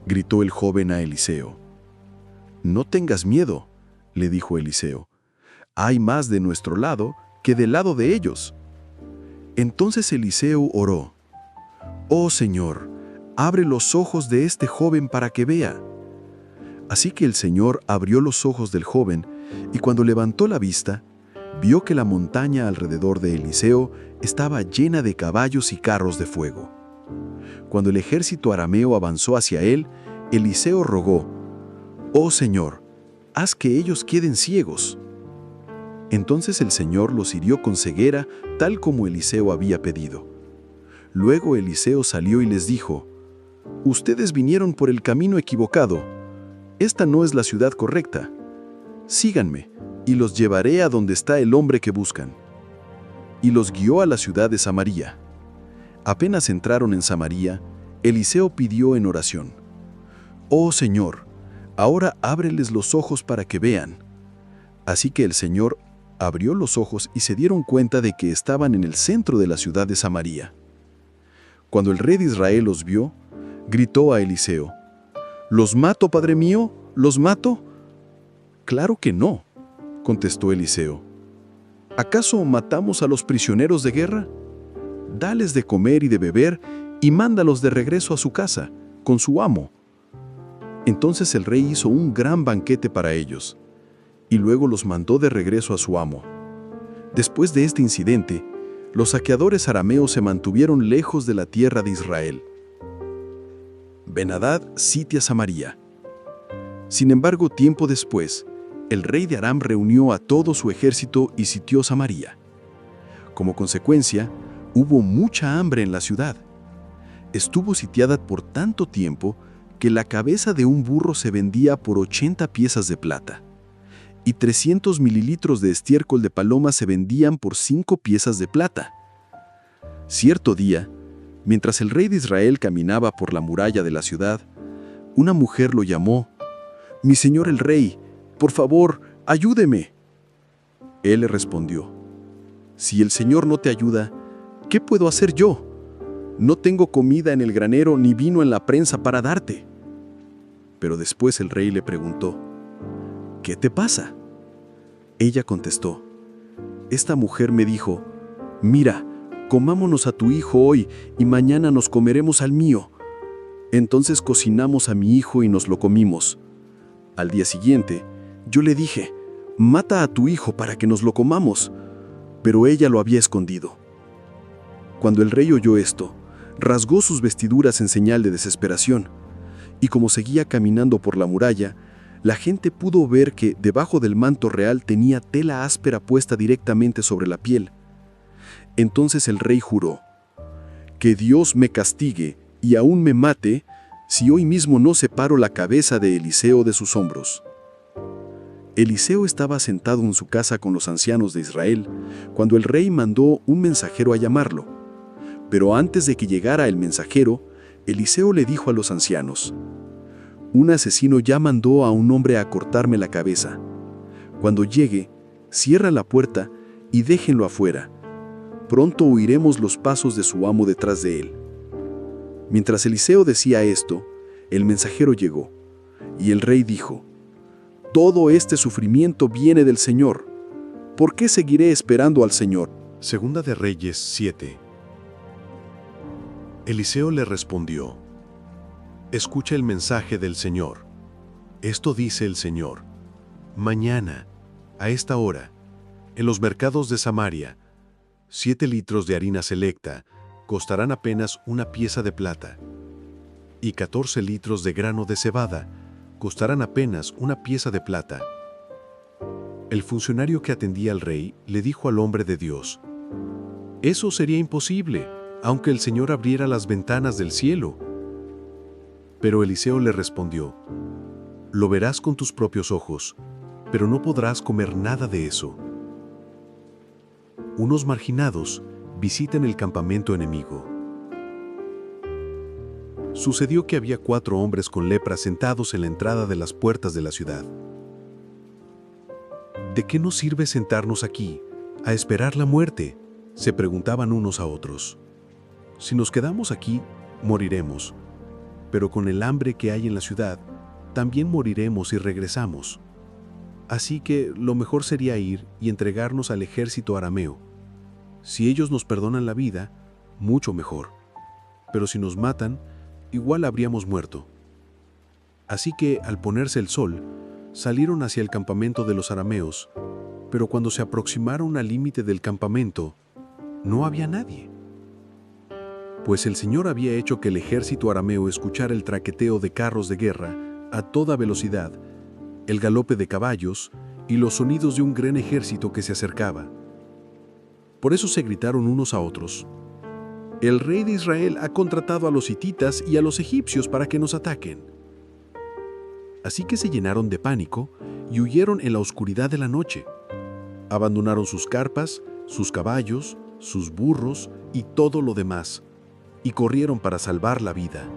gritó el joven a Eliseo. «No tengas miedo», le dijo Eliseo. «Hay más de nuestro lado que del lado de ellos». Entonces Eliseo oró: «Oh, Señor, abre los ojos de este joven para que vea». Así que el Señor abrió los ojos del joven, y cuando levantó la vista, vio que la montaña alrededor de Eliseo estaba llena de caballos y carros de fuego. Cuando el ejército arameo avanzó hacia él, Eliseo rogó: «Oh Señor, haz que ellos queden ciegos». Entonces el Señor los hirió con ceguera, tal como Eliseo había pedido. Luego Eliseo salió y les dijo: «Ustedes vinieron por el camino equivocado. Esta no es la ciudad correcta. Síganme, y los llevaré a donde está el hombre que buscan». Y los guió a la ciudad de Samaria. Apenas entraron en Samaria, Eliseo pidió en oración: «Oh Señor, ahora ábreles los ojos para que vean». Así que el Señor abrió los ojos y se dieron cuenta de que estaban en el centro de la ciudad de Samaria. Cuando el rey de Israel los vio, gritó a Eliseo: «¿Los mato, padre mío? ¿Los mato?». «Claro que no», contestó Eliseo. «¿Acaso matamos a los prisioneros de guerra? Dales de comer y de beber y mándalos de regreso a su casa, con su amo». Entonces el rey hizo un gran banquete para ellos, y luego los mandó de regreso a su amo. Después de este incidente, los saqueadores arameos se mantuvieron lejos de la tierra de Israel. Ben-Hadad sitia Samaria. Sin embargo, tiempo después, el rey de Aram reunió a todo su ejército y sitió Samaria. Como consecuencia, hubo mucha hambre en la ciudad. Estuvo sitiada por tanto tiempo que la cabeza de un burro se vendía por 80 piezas de plata, y 300 mililitros de estiércol de paloma se vendían por 5 piezas de plata. Cierto día, mientras el rey de Israel caminaba por la muralla de la ciudad, una mujer lo llamó: «Mi señor el rey, por favor, ayúdeme». Él le respondió: «Si el Señor no te ayuda, ¿qué puedo hacer yo? No tengo comida en el granero ni vino en la prensa para darte». Pero después el rey le preguntó: «¿Qué te pasa?». Ella contestó: «Esta mujer me dijo: mira, comámonos a tu hijo hoy y mañana nos comeremos al mío». Entonces cocinamos a mi hijo y nos lo comimos. Al día siguiente, yo le dije: mata a tu hijo para que nos lo comamos. Pero ella lo había escondido. Cuando el rey oyó esto, rasgó sus vestiduras en señal de desesperación, y como seguía caminando por la muralla, la gente pudo ver que debajo del manto real tenía tela áspera puesta directamente sobre la piel. Entonces el rey juró: «Que Dios me castigue y aún me mate si hoy mismo no separo la cabeza de Eliseo de sus hombros». Eliseo estaba sentado en su casa con los ancianos de Israel cuando el rey mandó un mensajero a llamarlo. Pero antes de que llegara el mensajero, Eliseo le dijo a los ancianos: «Un asesino ya mandó a un hombre a cortarme la cabeza. Cuando llegue, cierra la puerta y déjenlo afuera. Pronto oiremos los pasos de su amo detrás de él». Mientras Eliseo decía esto, el mensajero llegó, y el rey dijo: «Todo este sufrimiento viene del Señor. ¿Por qué seguiré esperando al Señor?». Segunda de Reyes 7. Eliseo le respondió: «Escucha el mensaje del Señor. Esto dice el Señor: mañana, a esta hora, en los mercados de Samaria, 7 litros de harina selecta costarán apenas una pieza de plata, y 14 litros de grano de cebada costarán apenas una pieza de plata». El funcionario que atendía al rey le dijo al hombre de Dios: «Eso sería imposible, aunque el Señor abriera las ventanas del cielo». Pero Eliseo le respondió: Lo verás con tus propios ojos, pero no podrás comer nada de eso. Unos marginados visitan el campamento enemigo. Sucedió que había 4 hombres con lepra sentados en la entrada de las puertas de la ciudad. ¿De qué nos sirve sentarnos aquí, a esperar la muerte?, se preguntaban unos a otros. Si nos quedamos aquí, moriremos, pero con el hambre que hay en la ciudad, también moriremos si regresamos. Así que lo mejor sería ir y entregarnos al ejército arameo. Si ellos nos perdonan la vida, mucho mejor. Pero si nos matan, igual habríamos muerto. Así que, al ponerse el sol, salieron hacia el campamento de los arameos, pero cuando se aproximaron al límite del campamento, no había nadie. Pues el Señor había hecho que el ejército arameo escuchara el traqueteo de carros de guerra a toda velocidad, el galope de caballos y los sonidos de un gran ejército que se acercaba. Por eso se gritaron unos a otros: «El rey de Israel ha contratado a los hititas y a los egipcios para que nos ataquen». Así que se llenaron de pánico y huyeron en la oscuridad de la noche. Abandonaron sus carpas, sus caballos, sus burros y todo lo demás, y corrieron para salvar la vida.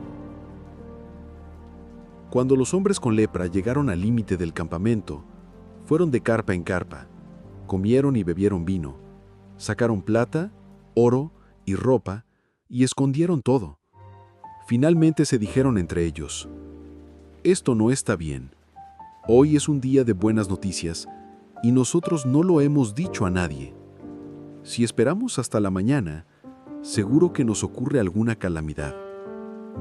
Cuando los hombres con lepra llegaron al límite del campamento, fueron de carpa en carpa, comieron y bebieron vino, sacaron plata, oro y ropa, y escondieron todo. Finalmente se dijeron entre ellos: «Esto no está bien. Hoy es un día de buenas noticias, y nosotros no lo hemos dicho a nadie. Si esperamos hasta la mañana, seguro que nos ocurre alguna calamidad.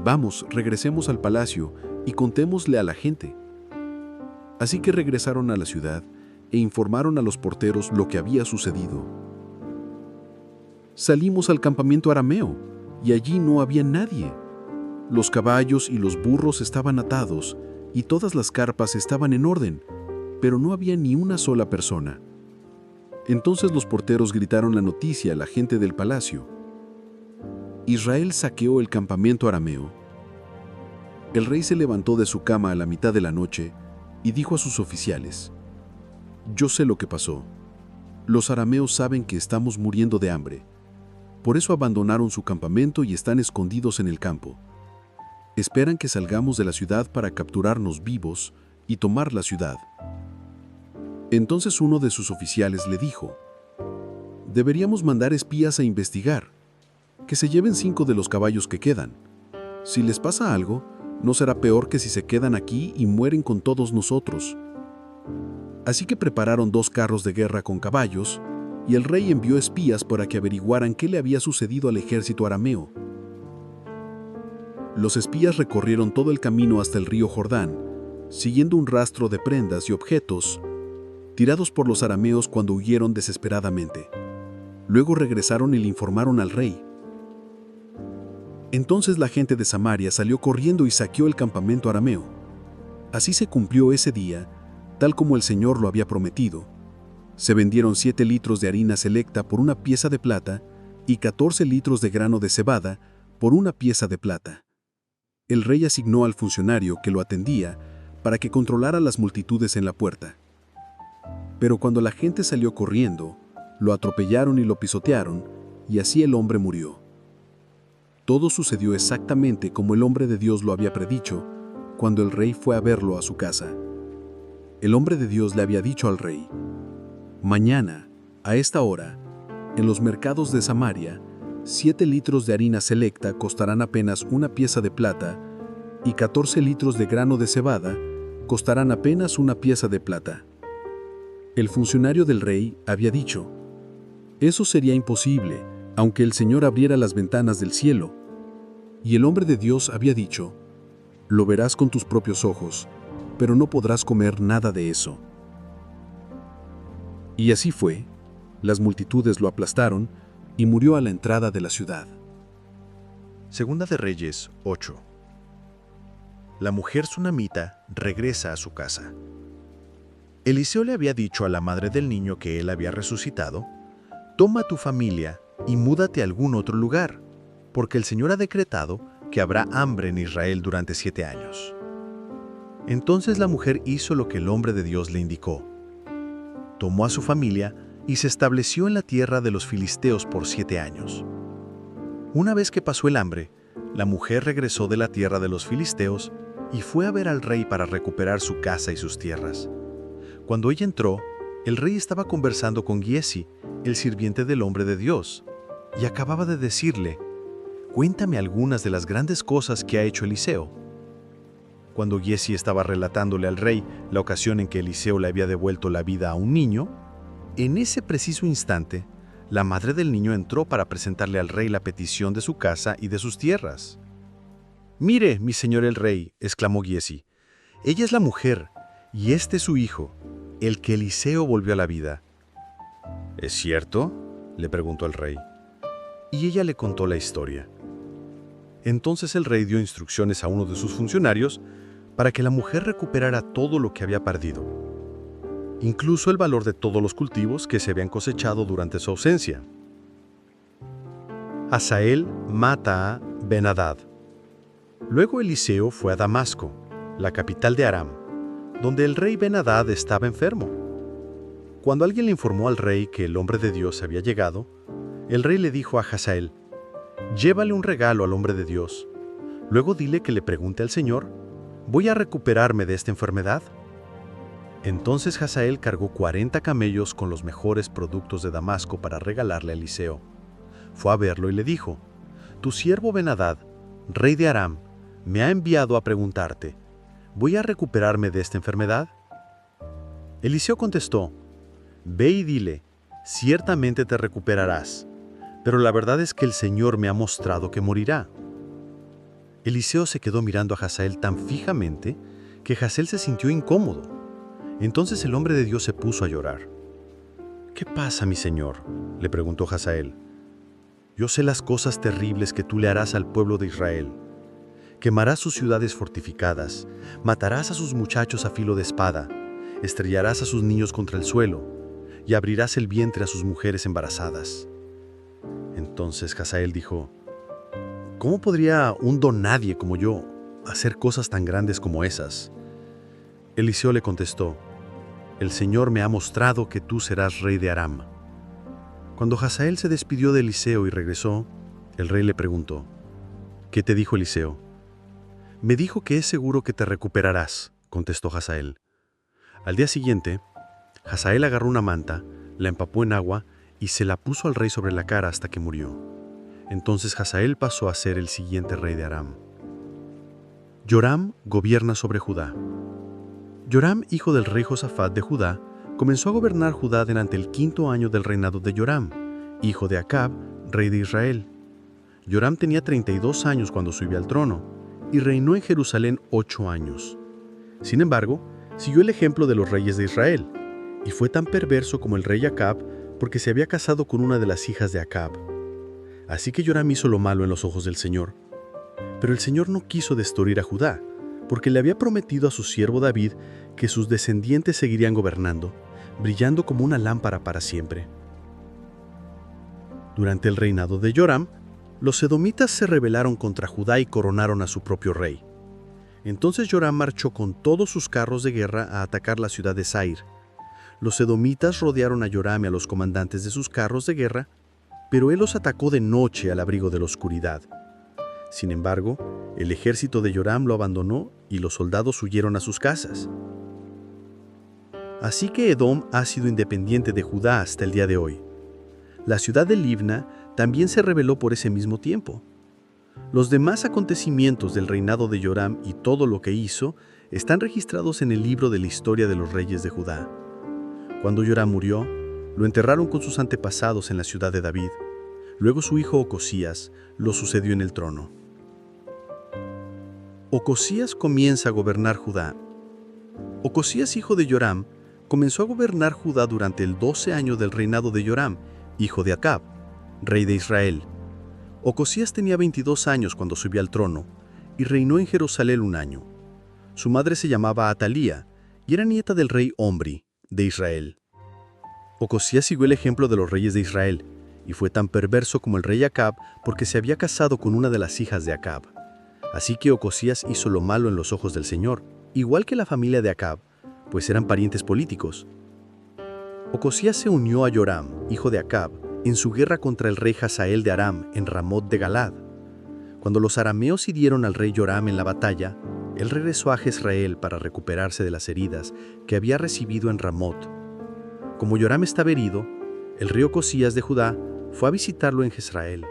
Vamos, regresemos al palacio y contémosle a la gente». Así que regresaron a la ciudad e informaron a los porteros lo que había sucedido. «Salimos al campamento arameo y allí no había nadie. Los caballos y los burros estaban atados y todas las carpas estaban en orden, pero no había ni una sola persona». Entonces los porteros gritaron la noticia a la gente del palacio: «Israel saqueó el campamento arameo». El rey se levantó de su cama a la mitad de la noche y dijo a sus oficiales: «Yo sé lo que pasó. Los arameos saben que estamos muriendo de hambre. Por eso abandonaron su campamento y están escondidos en el campo. Esperan que salgamos de la ciudad para capturarnos vivos y tomar la ciudad». Entonces uno de sus oficiales le dijo: «Deberíamos mandar espías a investigar. Que se lleven 5 de los caballos que quedan. Si les pasa algo, no será peor que si se quedan aquí y mueren con todos nosotros». Así que prepararon 2 carros de guerra con caballos, y el rey envió espías para que averiguaran qué le había sucedido al ejército arameo. Los espías recorrieron todo el camino hasta el río Jordán, siguiendo un rastro de prendas y objetos tirados por los arameos cuando huyeron desesperadamente. Luego regresaron y le informaron al rey. Entonces la gente de Samaria salió corriendo y saqueó el campamento arameo. Así se cumplió ese día, tal como el Señor lo había prometido. Se vendieron 7 litros de harina selecta por una pieza de plata y 14 litros de grano de cebada por una pieza de plata. El rey asignó al funcionario que lo atendía para que controlara las multitudes en la puerta. Pero cuando la gente salió corriendo, lo atropellaron y lo pisotearon, y así el hombre murió. Todo sucedió exactamente como el hombre de Dios lo había predicho cuando el rey fue a verlo a su casa. El hombre de Dios le había dicho al rey: «Mañana, a esta hora, en los mercados de Samaria, 7 litros de harina selecta costarán apenas una pieza de plata y 14 litros de grano de cebada costarán apenas una pieza de plata». El funcionario del rey había dicho: «Eso sería imposible, aunque el Señor abriera las ventanas del cielo». Y el hombre de Dios había dicho: «Lo verás con tus propios ojos, pero no podrás comer nada de eso». Y así fue. Las multitudes lo aplastaron y murió a la entrada de la ciudad. Segunda de Reyes 8. La mujer sunamita regresa a su casa. Eliseo le había dicho a la madre del niño que él había resucitado: «Toma tu familia y múdate a algún otro lugar, porque el Señor ha decretado que habrá hambre en Israel durante 7 años». Entonces la mujer hizo lo que el hombre de Dios le indicó. Tomó a su familia y se estableció en la tierra de los filisteos por 7 años. Una vez que pasó el hambre, la mujer regresó de la tierra de los filisteos y fue a ver al rey para recuperar su casa y sus tierras. Cuando ella entró, el rey estaba conversando con Giesi, el sirviente del hombre de Dios, y acababa de decirle: «Cuéntame algunas de las grandes cosas que ha hecho Eliseo». Cuando Giesi estaba relatándole al rey la ocasión en que Eliseo le había devuelto la vida a un niño, en ese preciso instante, la madre del niño entró para presentarle al rey la petición de su casa y de sus tierras. «Mire, mi señor el rey», exclamó Giesi, «ella es la mujer, y este es su hijo, el que Eliseo volvió a la vida». «¿Es cierto?», le preguntó el rey. Y ella le contó la historia. Entonces el rey dio instrucciones a uno de sus funcionarios para que la mujer recuperara todo lo que había perdido, incluso el valor de todos los cultivos que se habían cosechado durante su ausencia. Hazael mata a Ben-Hadad. Luego Eliseo fue a Damasco, la capital de Aram, donde el rey Ben-Hadad estaba enfermo. Cuando alguien le informó al rey que el hombre de Dios había llegado, el rey le dijo a Hazael: «Llévale un regalo al hombre de Dios. Luego dile que le pregunte al Señor: ¿voy a recuperarme de esta enfermedad?». Entonces Hazael cargó 40 camellos con los mejores productos de Damasco para regalarle a Eliseo. Fue a verlo y le dijo: «Tu siervo Ben-Hadad, rey de Aram, me ha enviado a preguntarte: ¿voy a recuperarme de esta enfermedad?». Eliseo contestó: «Ve y dile, ciertamente te recuperarás, pero la verdad es que el Señor me ha mostrado que morirá». Eliseo se quedó mirando a Hazael tan fijamente que Hazael se sintió incómodo. Entonces el hombre de Dios se puso a llorar. «¿Qué pasa, mi señor?», le preguntó Hazael. «Yo sé las cosas terribles que tú le harás al pueblo de Israel. Quemarás sus ciudades fortificadas, matarás a sus muchachos a filo de espada, estrellarás a sus niños contra el suelo y abrirás el vientre a sus mujeres embarazadas». Entonces Hazael dijo: «¿Cómo podría un don nadie como yo hacer cosas tan grandes como esas?». Eliseo le contestó: «El Señor me ha mostrado que tú serás rey de Aram». Cuando Hazael se despidió de Eliseo y regresó, el rey le preguntó: «¿Qué te dijo Eliseo?». «Me dijo que es seguro que te recuperarás», contestó Hazael. Al día siguiente, Hazael agarró una manta, la empapó en agua y se la puso al rey sobre la cara hasta que murió. Entonces Hazael pasó a ser el siguiente rey de Aram. Joram gobierna sobre Judá. Joram, hijo del rey Josafat de Judá, comenzó a gobernar Judá durante el 5º año del reinado de Joram, hijo de Acab, rey de Israel. Joram tenía 32 años cuando subió al trono y reinó en Jerusalén 8 años. Sin embargo, siguió el ejemplo de los reyes de Israel y fue tan perverso como el rey Acab porque se había casado con una de las hijas de Acab. Así que Joram hizo lo malo en los ojos del Señor. Pero el Señor no quiso destruir a Judá, porque le había prometido a su siervo David que sus descendientes seguirían gobernando, brillando como una lámpara para siempre. Durante el reinado de Joram, los edomitas se rebelaron contra Judá y coronaron a su propio rey. Entonces Joram marchó con todos sus carros de guerra a atacar la ciudad de Zair. Los edomitas rodearon a Joram y a los comandantes de sus carros de guerra, pero él los atacó de noche al abrigo de la oscuridad. Sin embargo, el ejército de Joram lo abandonó y los soldados huyeron a sus casas. Así que Edom ha sido independiente de Judá hasta el día de hoy. La ciudad de Libna también se rebeló por ese mismo tiempo. Los demás acontecimientos del reinado de Joram y todo lo que hizo están registrados en el libro de la historia de los reyes de Judá. Cuando Joram murió, lo enterraron con sus antepasados en la ciudad de David. Luego su hijo Ocosías lo sucedió en el trono. Ocosías comienza a gobernar Judá. Ocosías, hijo de Joram, comenzó a gobernar Judá durante el 12 año del reinado de Joram, hijo de Acab, rey de Israel. Ocosías tenía 22 años cuando subió al trono y reinó en Jerusalén 1 año. Su madre se llamaba Atalía y era nieta del rey Omri, de Israel. Ocosías siguió el ejemplo de los reyes de Israel y fue tan perverso como el rey Acab porque se había casado con una de las hijas de Acab. Así que Ocosías hizo lo malo en los ojos del Señor, igual que la familia de Acab, pues eran parientes políticos. Ocosías se unió a Joram, hijo de Acab, en su guerra contra el rey Hazael de Aram en Ramot de Galad. Cuando los arameos hirieron al rey Joram en la batalla, él regresó a Jezreel para recuperarse de las heridas que había recibido en Ramot. Como Joram estaba herido, el rey Ocosías de Judá fue a visitarlo en Jezreel.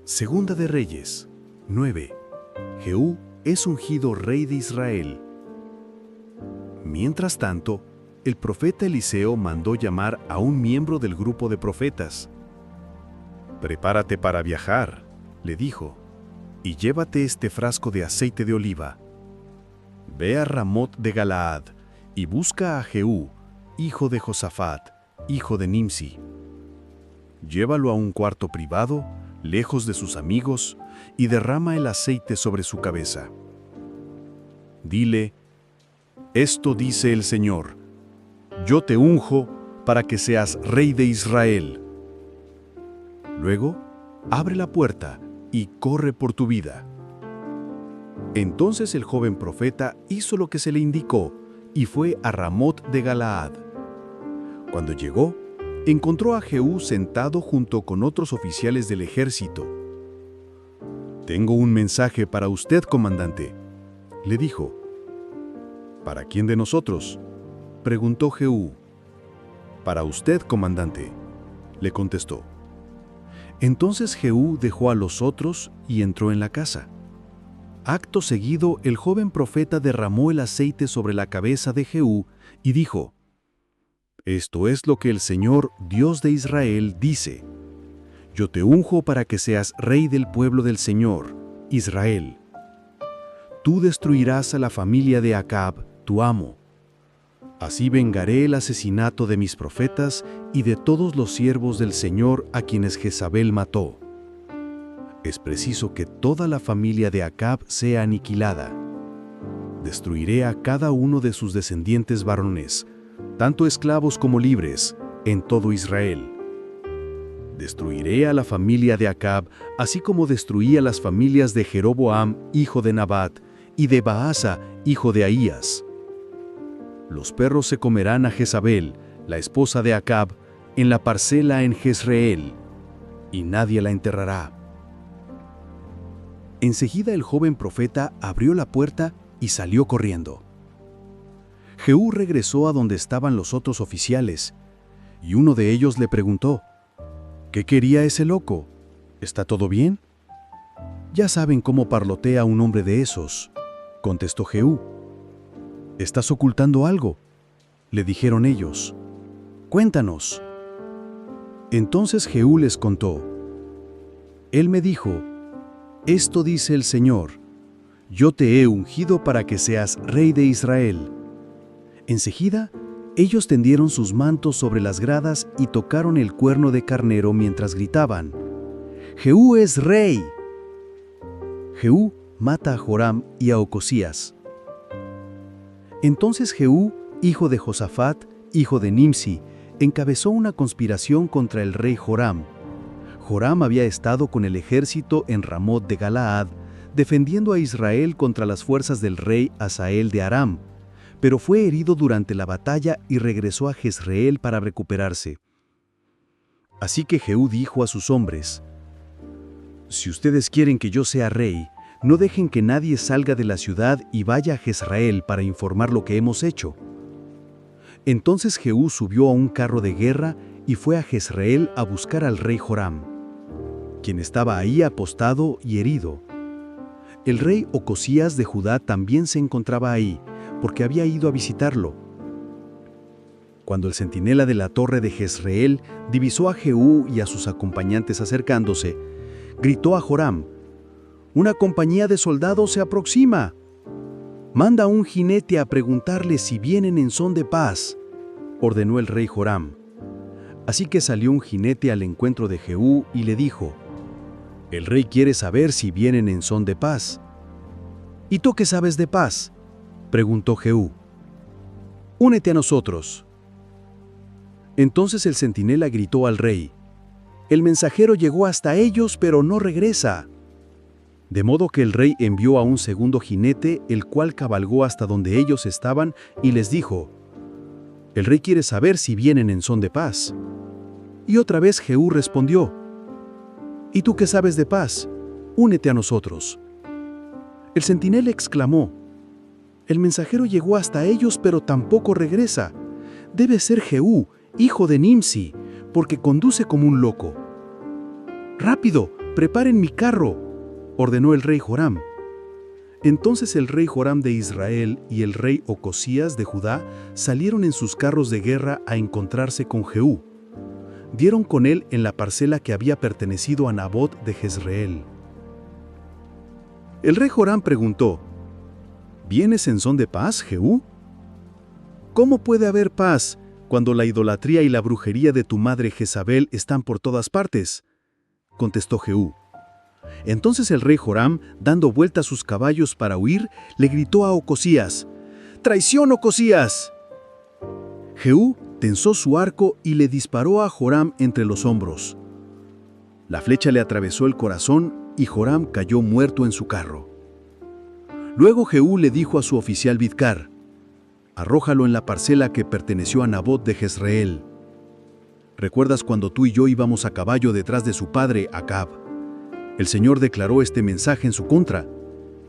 Segunda de Reyes 9. Jehú es ungido rey de Israel. Mientras tanto, el profeta Eliseo mandó llamar a un miembro del grupo de profetas. «Prepárate para viajar», le dijo, «y llévate este frasco de aceite de oliva. Ve a Ramot de Galaad y busca a Jehú, hijo de Josafat, hijo de Nimsi. Llévalo a un cuarto privado, lejos de sus amigos, y derrama el aceite sobre su cabeza. Dile, esto dice el Señor, yo te unjo para que seas rey de Israel. Luego, abre la puerta y corre por tu vida». Entonces el joven profeta hizo lo que se le indicó y fue a Ramot de Galaad. Cuando llegó, encontró a Jehú sentado junto con otros oficiales del ejército. «Tengo un mensaje para usted, comandante», le dijo. «¿Para quién de nosotros?», preguntó Jehú. «Para usted, comandante», le contestó. Entonces Jehú dejó a los otros y entró en la casa. Acto seguido, el joven profeta derramó el aceite sobre la cabeza de Jehú y dijo, «Esto es lo que el Señor, Dios de Israel, dice. Yo te unjo para que seas rey del pueblo del Señor, Israel. Tú destruirás a la familia de Acab, tu amo. Así vengaré el asesinato de mis profetas y de todos los siervos del Señor a quienes Jezabel mató. Es preciso que toda la familia de Acab sea aniquilada. Destruiré a cada uno de sus descendientes varones, tanto esclavos como libres, en todo Israel. Destruiré a la familia de Acab, así como destruí a las familias de Jeroboam, hijo de Nabat, y de Baasa, hijo de Ahías. Los perros se comerán a Jezabel, la esposa de Acab, en la parcela en Jezreel, y nadie la enterrará». Enseguida el joven profeta abrió la puerta y salió corriendo. Jehú regresó a donde estaban los otros oficiales, y uno de ellos le preguntó, «¿Qué quería ese loco? ¿Está todo bien?». «Ya saben cómo parlotea un hombre de esos», contestó Jehú. «¿Estás ocultando algo?», le dijeron ellos. «Cuéntanos». Entonces Jehú les contó. Él me dijo, «Esto dice el Señor, yo te he ungido para que seas rey de Israel». Enseguida, ellos tendieron sus mantos sobre las gradas y tocaron el cuerno de carnero mientras gritaban, «Jehú es rey». Jehú mata a Joram y a Ocosías. Entonces Jehú, hijo de Josafat, hijo de Nimsi, encabezó una conspiración contra el rey Joram. Joram había estado con el ejército en Ramot de Galaad, defendiendo a Israel contra las fuerzas del rey Hazael de Aram, pero fue herido durante la batalla y regresó a Jezreel para recuperarse. Así que Jehú dijo a sus hombres, «Si ustedes quieren que yo sea rey, no dejen que nadie salga de la ciudad y vaya a Jezreel para informar lo que hemos hecho». Entonces Jehú subió a un carro de guerra y fue a Jezreel a buscar al rey Joram, quien estaba ahí apostado y herido. El rey Ocosías de Judá también se encontraba ahí, porque había ido a visitarlo. Cuando el centinela de la torre de Jezreel divisó a Jehú y a sus acompañantes acercándose, gritó a Joram, «Una compañía de soldados se aproxima. Manda a un jinete a preguntarle si vienen en son de paz», ordenó el rey Joram. Así que salió un jinete al encuentro de Jehú y le dijo, «El rey quiere saber si vienen en son de paz». «¿Y tú qué sabes de paz?», preguntó Jehú. «Únete a nosotros». Entonces el centinela gritó al rey, «El mensajero llegó hasta ellos, pero no regresa». De modo que el rey envió a un segundo jinete, el cual cabalgó hasta donde ellos estaban y les dijo: «El rey quiere saber si vienen en son de paz». Y otra vez Jehú respondió: «¿Y tú qué sabes de paz? Únete a nosotros». El centinela exclamó: «El mensajero llegó hasta ellos, pero tampoco regresa. Debe ser Jehú, hijo de Nimsi, porque conduce como un loco». «Rápido, preparen mi carro», ordenó el rey Joram. Entonces el rey Joram de Israel y el rey Ocosías de Judá salieron en sus carros de guerra a encontrarse con Jehú. Dieron con él en la parcela que había pertenecido a Nabot de Jezreel. El rey Joram preguntó: «¿Vienes en son de paz, Jehú?». «¿Cómo puede haber paz cuando la idolatría y la brujería de tu madre Jezabel están por todas partes?», contestó Jehú. Entonces el rey Joram, dando vuelta a sus caballos para huir, le gritó a Ocosías: «¡Traición, Ocosías!». Jehú tensó su arco y le disparó a Joram entre los hombros. La flecha le atravesó el corazón y Joram cayó muerto en su carro. Luego Jehú le dijo a su oficial Bidkar: «Arrójalo en la parcela que perteneció a Nabot de Jezreel. ¿Recuerdas cuando tú y yo íbamos a caballo detrás de su padre, Acab? El Señor declaró este mensaje en su contra,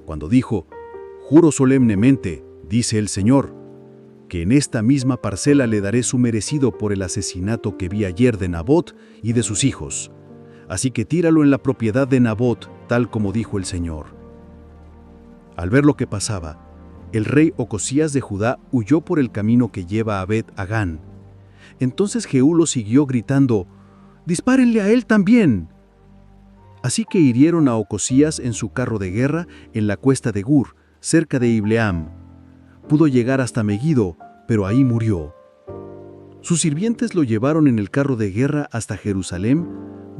cuando dijo: «Juro solemnemente, dice el Señor, que en esta misma parcela le daré su merecido por el asesinato que vi ayer de Nabot y de sus hijos. Así que tíralo en la propiedad de Nabot, tal como dijo el Señor». Al ver lo que pasaba, el rey Ocosías de Judá huyó por el camino que lleva a Bet-Agán. Entonces Jehú lo siguió gritando: «¡Dispárenle a él también!». Así que hirieron a Ocosías en su carro de guerra en la cuesta de Gur, cerca de Ibleam. Pudo llegar hasta Megiddo, pero ahí murió. Sus sirvientes lo llevaron en el carro de guerra hasta Jerusalén,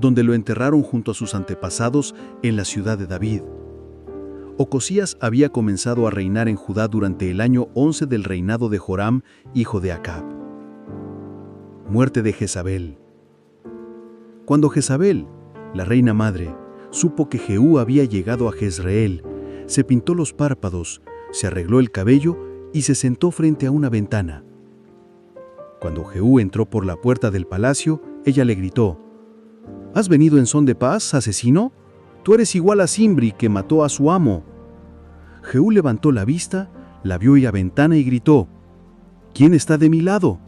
donde lo enterraron junto a sus antepasados en la ciudad de David. Ocosías había comenzado a reinar en Judá durante el año 11 del reinado de Joram, hijo de Acab. Muerte de Jezabel. Cuando Jezabel, la reina madre, supo que Jehú había llegado a Jezreel, se pintó los párpados, se arregló el cabello y se sentó frente a una ventana. Cuando Jehú entró por la puerta del palacio, ella le gritó: «¿Has venido en son de paz, asesino? Tú eres igual a Zimri, que mató a su amo». Jehú levantó la vista, la vio a ventana y gritó: «¿Quién está de mi lado?».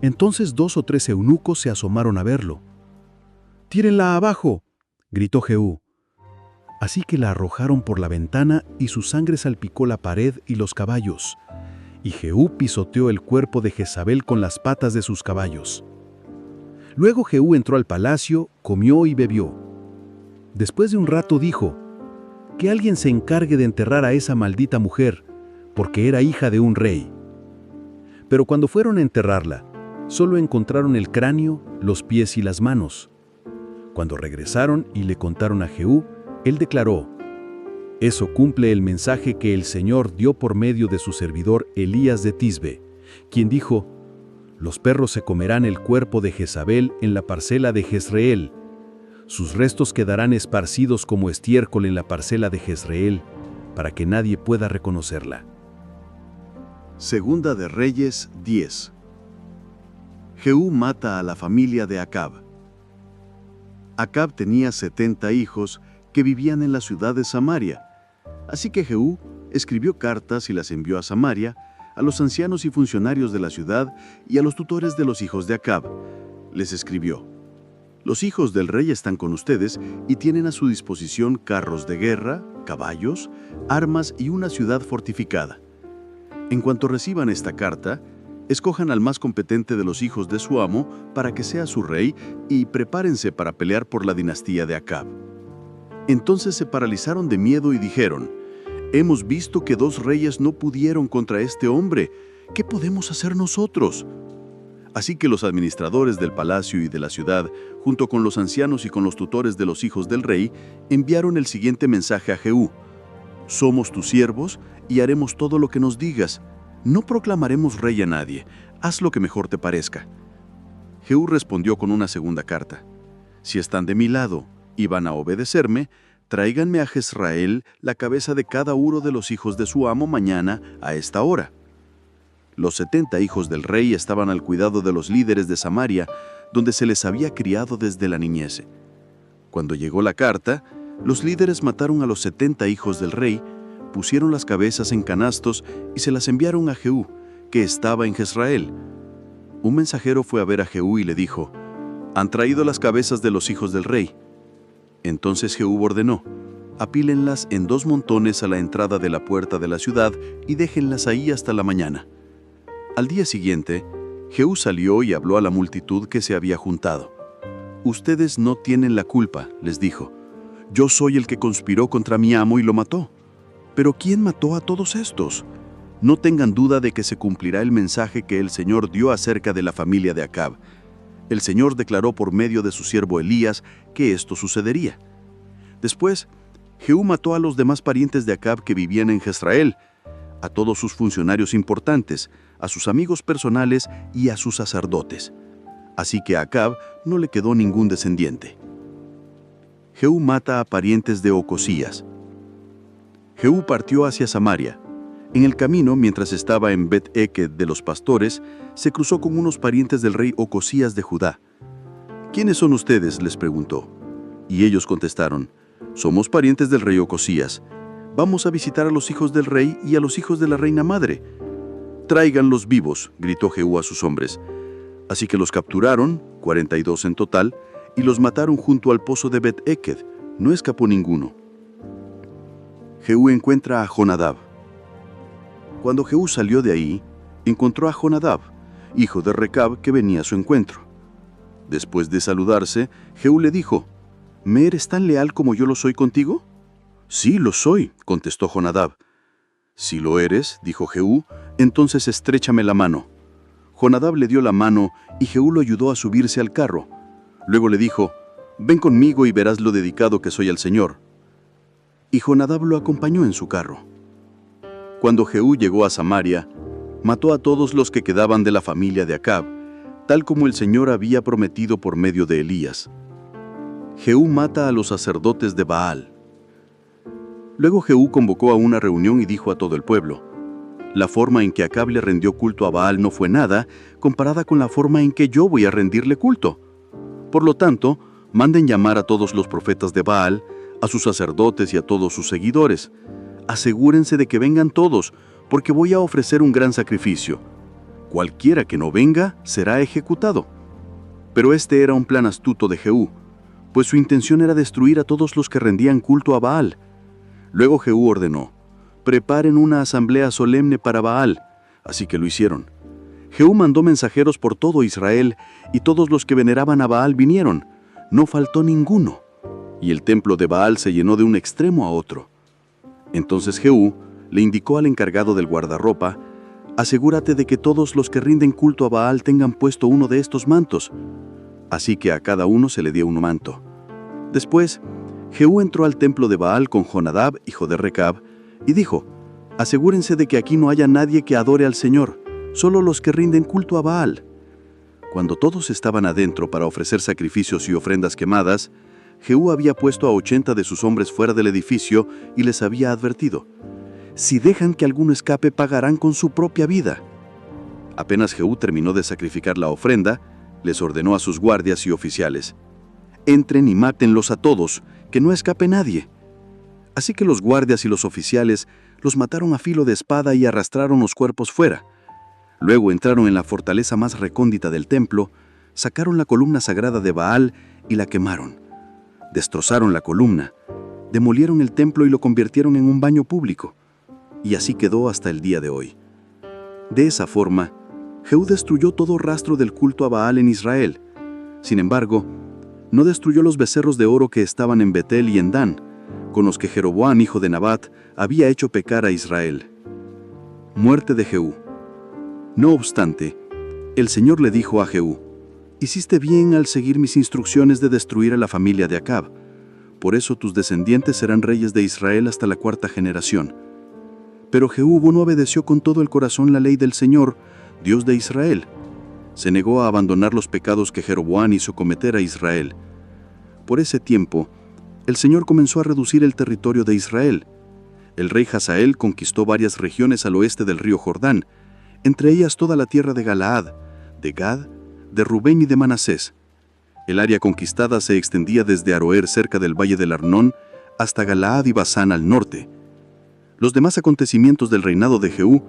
Entonces 2 o 3 eunucos se asomaron a verlo. «¡Tírenla abajo!», gritó Jehú. Así que la arrojaron por la ventana y su sangre salpicó la pared y los caballos. Y Jehú pisoteó el cuerpo de Jezabel con las patas de sus caballos. Luego Jehú entró al palacio, comió y bebió. Después de un rato dijo: «Que alguien se encargue de enterrar a esa maldita mujer, porque era hija de un rey». Pero cuando fueron a enterrarla, solo encontraron el cráneo, los pies y las manos. Cuando regresaron y le contaron a Jehú, él declaró: «Eso cumple el mensaje que el Señor dio por medio de su servidor Elías de Tisbe, quien dijo: los perros se comerán el cuerpo de Jezabel en la parcela de Jezreel. Sus restos quedarán esparcidos como estiércol en la parcela de Jezreel, para que nadie pueda reconocerla». Segunda de Reyes 10. Jehú mata a la familia de Acab. Acab tenía 70 hijos que vivían en la ciudad de Samaria. Así que Jehú escribió cartas y las envió a Samaria, a los ancianos y funcionarios de la ciudad y a los tutores de los hijos de Acab. Les escribió: «Los hijos del rey están con ustedes y tienen a su disposición carros de guerra, caballos, armas y una ciudad fortificada. En cuanto reciban esta carta, escojan al más competente de los hijos de su amo para que sea su rey y prepárense para pelear por la dinastía de Acab». Entonces se paralizaron de miedo y dijeron: «Hemos visto que 2 reyes no pudieron contra este hombre. ¿Qué podemos hacer nosotros?». Así que los administradores del palacio y de la ciudad, junto con los ancianos y con los tutores de los hijos del rey, enviaron el siguiente mensaje a Jehú: «Somos tus siervos y haremos todo lo que nos digas. No proclamaremos rey a nadie. Haz lo que mejor te parezca». Jehú respondió con una segunda carta: «Si están de mi lado y van a obedecerme, tráiganme a Jezreel la cabeza de cada uno de los hijos de su amo mañana a esta hora. Los 70 hijos del rey estaban al cuidado de los líderes de Samaria, donde se les había criado desde la niñez. Cuando llegó la carta, los líderes mataron a los 70 hijos del rey, pusieron las cabezas en canastos y se las enviaron a Jehú, que estaba en Jezreel. Un mensajero fue a ver a Jehú y le dijo: «Han traído las cabezas de los hijos del rey». Entonces Jehú ordenó: «Apílenlas en 2 montones a la entrada de la puerta de la ciudad y déjenlas ahí hasta la mañana». Al día siguiente, Jehú salió y habló a la multitud que se había juntado. «Ustedes no tienen la culpa», les dijo. «Yo soy el que conspiró contra mi amo y lo mató. Pero ¿quién mató a todos estos? No tengan duda de que se cumplirá el mensaje que el Señor dio acerca de la familia de Acab. El Señor declaró por medio de su siervo Elías que esto sucedería». Después, Jehú mató a los demás parientes de Acab que vivían en Jezreel, a todos sus funcionarios importantes, a sus amigos personales y a sus sacerdotes. Así que a Acab no le quedó ningún descendiente. Jehú mata a parientes de Ocosías. Jehú partió hacia Samaria. En el camino, mientras estaba en Bet-Eked de los pastores, se cruzó con unos parientes del rey Ocosías de Judá. «¿Quiénes son ustedes?», les preguntó. Y ellos contestaron: «Somos parientes del rey Ocosías. Vamos a visitar a los hijos del rey y a los hijos de la reina madre». «Tráiganlos vivos», gritó Jehú a sus hombres. Así que los capturaron, 42 en total, y los mataron junto al pozo de Bet-Eked. No escapó ninguno. Jehú encuentra a Jonadab. Cuando Jehú salió de ahí, encontró a Jonadab, hijo de Recab, que venía a su encuentro. Después de saludarse, Jehú le dijo: «¿Me eres tan leal como yo lo soy contigo?». «Sí, lo soy», contestó Jonadab. «Si lo eres», dijo Jehú, «entonces estréchame la mano». Jonadab le dio la mano y Jehú lo ayudó a subirse al carro. Luego le dijo: «Ven conmigo y verás lo dedicado que soy al Señor». Y Jonadab lo acompañó en su carro. Cuando Jehú llegó a Samaria, mató a todos los que quedaban de la familia de Acab, tal como el Señor había prometido por medio de Elías. Jehú mata a los sacerdotes de Baal. Luego Jehú convocó a una reunión y dijo a todo el pueblo: «La forma en que Acab le rindió culto a Baal no fue nada comparada con la forma en que yo voy a rendirle culto. Por lo tanto, manden llamar a todos los profetas de Baal, a sus sacerdotes y a todos sus seguidores. Asegúrense de que vengan todos, porque voy a ofrecer un gran sacrificio. Cualquiera que no venga será ejecutado». Pero este era un plan astuto de Jehú, pues su intención era destruir a todos los que rendían culto a Baal. Luego Jehú ordenó: «Preparen una asamblea solemne para Baal». Así que lo hicieron. Jehú mandó mensajeros por todo Israel, y todos los que veneraban a Baal vinieron. No faltó ninguno. Y el templo de Baal se llenó de un extremo a otro. Entonces Jehú le indicó al encargado del guardarropa: «Asegúrate de que todos los que rinden culto a Baal tengan puesto uno de estos mantos». Así que a cada uno se le dio un manto. Después, Jehú entró al templo de Baal con Jonadab, hijo de Recab, y dijo: «Asegúrense de que aquí no haya nadie que adore al Señor, solo los que rinden culto a Baal». Cuando todos estaban adentro para ofrecer sacrificios y ofrendas quemadas, Jehú había puesto a 80 de sus hombres fuera del edificio y les había advertido: «Si dejan que alguno escape, pagarán con su propia vida». Apenas Jehú terminó de sacrificar la ofrenda, les ordenó a sus guardias y oficiales: «Entren y mátenlos a todos, que no escape nadie». Así que los guardias y los oficiales los mataron a filo de espada y arrastraron los cuerpos fuera. Luego entraron en la fortaleza más recóndita del templo, sacaron la columna sagrada de Baal y la quemaron. Destrozaron la columna, demolieron el templo y lo convirtieron en un baño público. Y así quedó hasta el día de hoy. De esa forma, Jehú destruyó todo rastro del culto a Baal en Israel. Sin embargo, no destruyó los becerros de oro que estaban en Betel y en Dan, con los que Jeroboam, hijo de Nabat, había hecho pecar a Israel. Muerte de Jehú. No obstante, el Señor le dijo a Jehú: «Hiciste bien al seguir mis instrucciones de destruir a la familia de Acab. Por eso tus descendientes serán reyes de Israel hasta la 4ª generación». Pero Jehú no obedeció con todo el corazón la ley del Señor, Dios de Israel. Se negó a abandonar los pecados que Jeroboam hizo cometer a Israel. Por ese tiempo, el Señor comenzó a reducir el territorio de Israel. El rey Hazael conquistó varias regiones al oeste del río Jordán, entre ellas toda la tierra de Galaad, de Gad, de Rubén y de Manasés. El área conquistada se extendía desde Aroer cerca del valle del Arnón hasta Galaad y Basán al norte. Los demás acontecimientos del reinado de Jehú,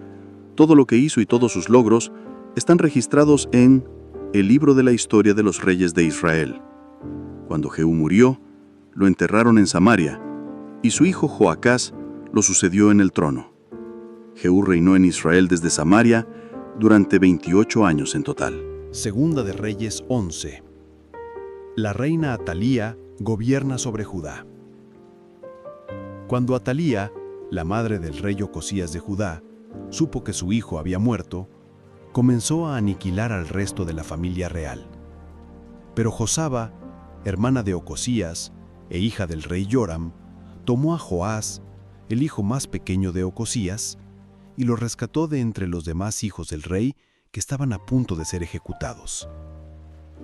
todo lo que hizo y todos sus logros, están registrados en el libro de la historia de los reyes de Israel. Cuando Jehú murió, lo enterraron en Samaria, y su hijo Joacás lo sucedió en el trono. Jehú reinó en Israel desde Samaria durante 28 años en total. Segunda de Reyes 11. La reina Atalía gobierna sobre Judá. Cuando Atalía, la madre del rey Ocosías de Judá, supo que su hijo había muerto, comenzó a aniquilar al resto de la familia real. Pero Josaba, hermana de Ocosías e hija del rey Joram, tomó a Joás, el hijo más pequeño de Ocosías, y lo rescató de entre los demás hijos del rey que estaban a punto de ser ejecutados.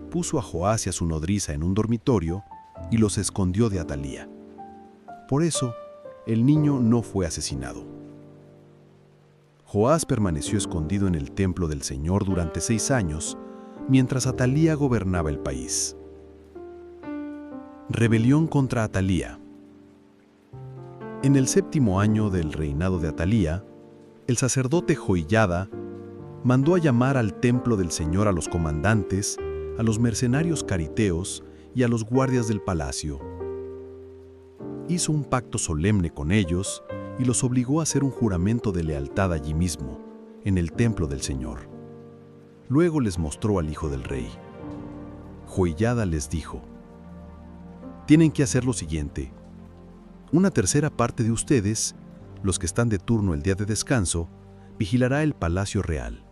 Puso a Joás y a su nodriza en un dormitorio y los escondió de Atalía. Por eso, el niño no fue asesinado. Joás permaneció escondido en el templo del Señor durante 6 años, mientras Atalía gobernaba el país. Rebelión contra Atalía. En el 7º año del reinado de Atalía, el sacerdote Joiada mandó a llamar al templo del Señor a los comandantes, a los mercenarios cariteos y a los guardias del palacio. Hizo un pacto solemne con ellos y los obligó a hacer un juramento de lealtad allí mismo, en el templo del Señor. Luego les mostró al hijo del rey. Joiada les dijo: tienen que hacer lo siguiente. Una tercera parte de ustedes, los que están de turno el día de descanso, vigilará el palacio real.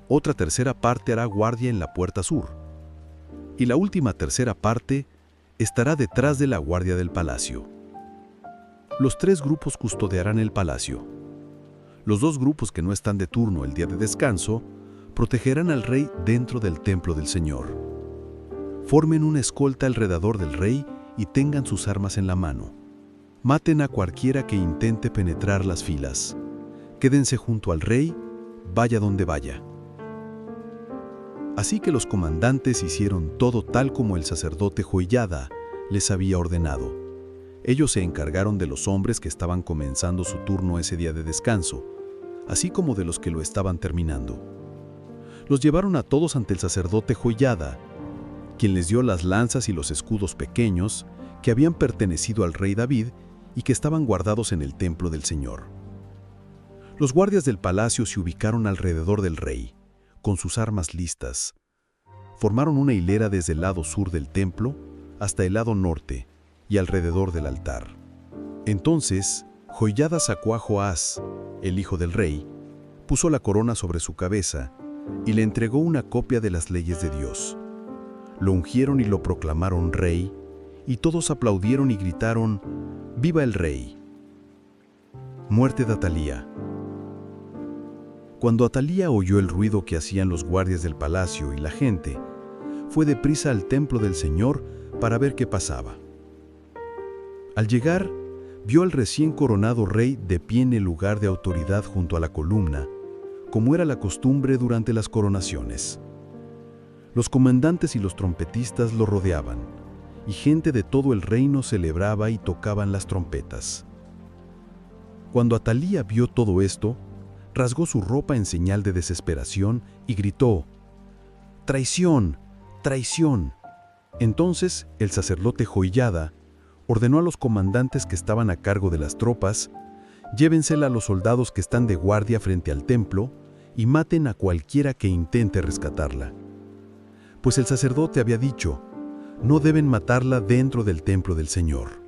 Otra tercera parte hará guardia en la puerta sur. Y la última tercera parte estará detrás de la guardia del palacio. Los 3 grupos custodiarán el palacio. Los 2 grupos que no están de turno el día de descanso protegerán al rey dentro del templo del Señor. Formen una escolta alrededor del rey y tengan sus armas en la mano. Maten a cualquiera que intente penetrar las filas. Quédense junto al rey, vaya donde vaya. Así que los comandantes hicieron todo tal como el sacerdote Joiada les había ordenado. Ellos se encargaron de los hombres que estaban comenzando su turno ese día de descanso, así como de los que lo estaban terminando. Los llevaron a todos ante el sacerdote Joiada, quien les dio las lanzas y los escudos pequeños que habían pertenecido al rey David y que estaban guardados en el templo del Señor. Los guardias del palacio se ubicaron alrededor del rey, con sus armas listas. Formaron una hilera desde el lado sur del templo hasta el lado norte y alrededor del altar. Entonces, Joiada sacó a Joás, el hijo del rey, puso la corona sobre su cabeza y le entregó una copia de las leyes de Dios. Lo ungieron y lo proclamaron rey, y todos aplaudieron y gritaron: ¡Viva el rey! Muerte de Atalía. Cuando Atalía oyó el ruido que hacían los guardias del palacio y la gente, fue deprisa al templo del Señor para ver qué pasaba. Al llegar, vio al recién coronado rey de pie en el lugar de autoridad junto a la columna, como era la costumbre durante las coronaciones. Los comandantes y los trompetistas lo rodeaban, y gente de todo el reino celebraba y tocaban las trompetas. Cuando Atalía vio todo esto, rasgó su ropa en señal de desesperación y gritó: ¡Traición! ¡Traición! Entonces el sacerdote Joiada ordenó a los comandantes que estaban a cargo de las tropas: llévensela a los soldados que están de guardia frente al templo y maten a cualquiera que intente rescatarla. Pues el sacerdote había dicho: no deben matarla dentro del templo del Señor.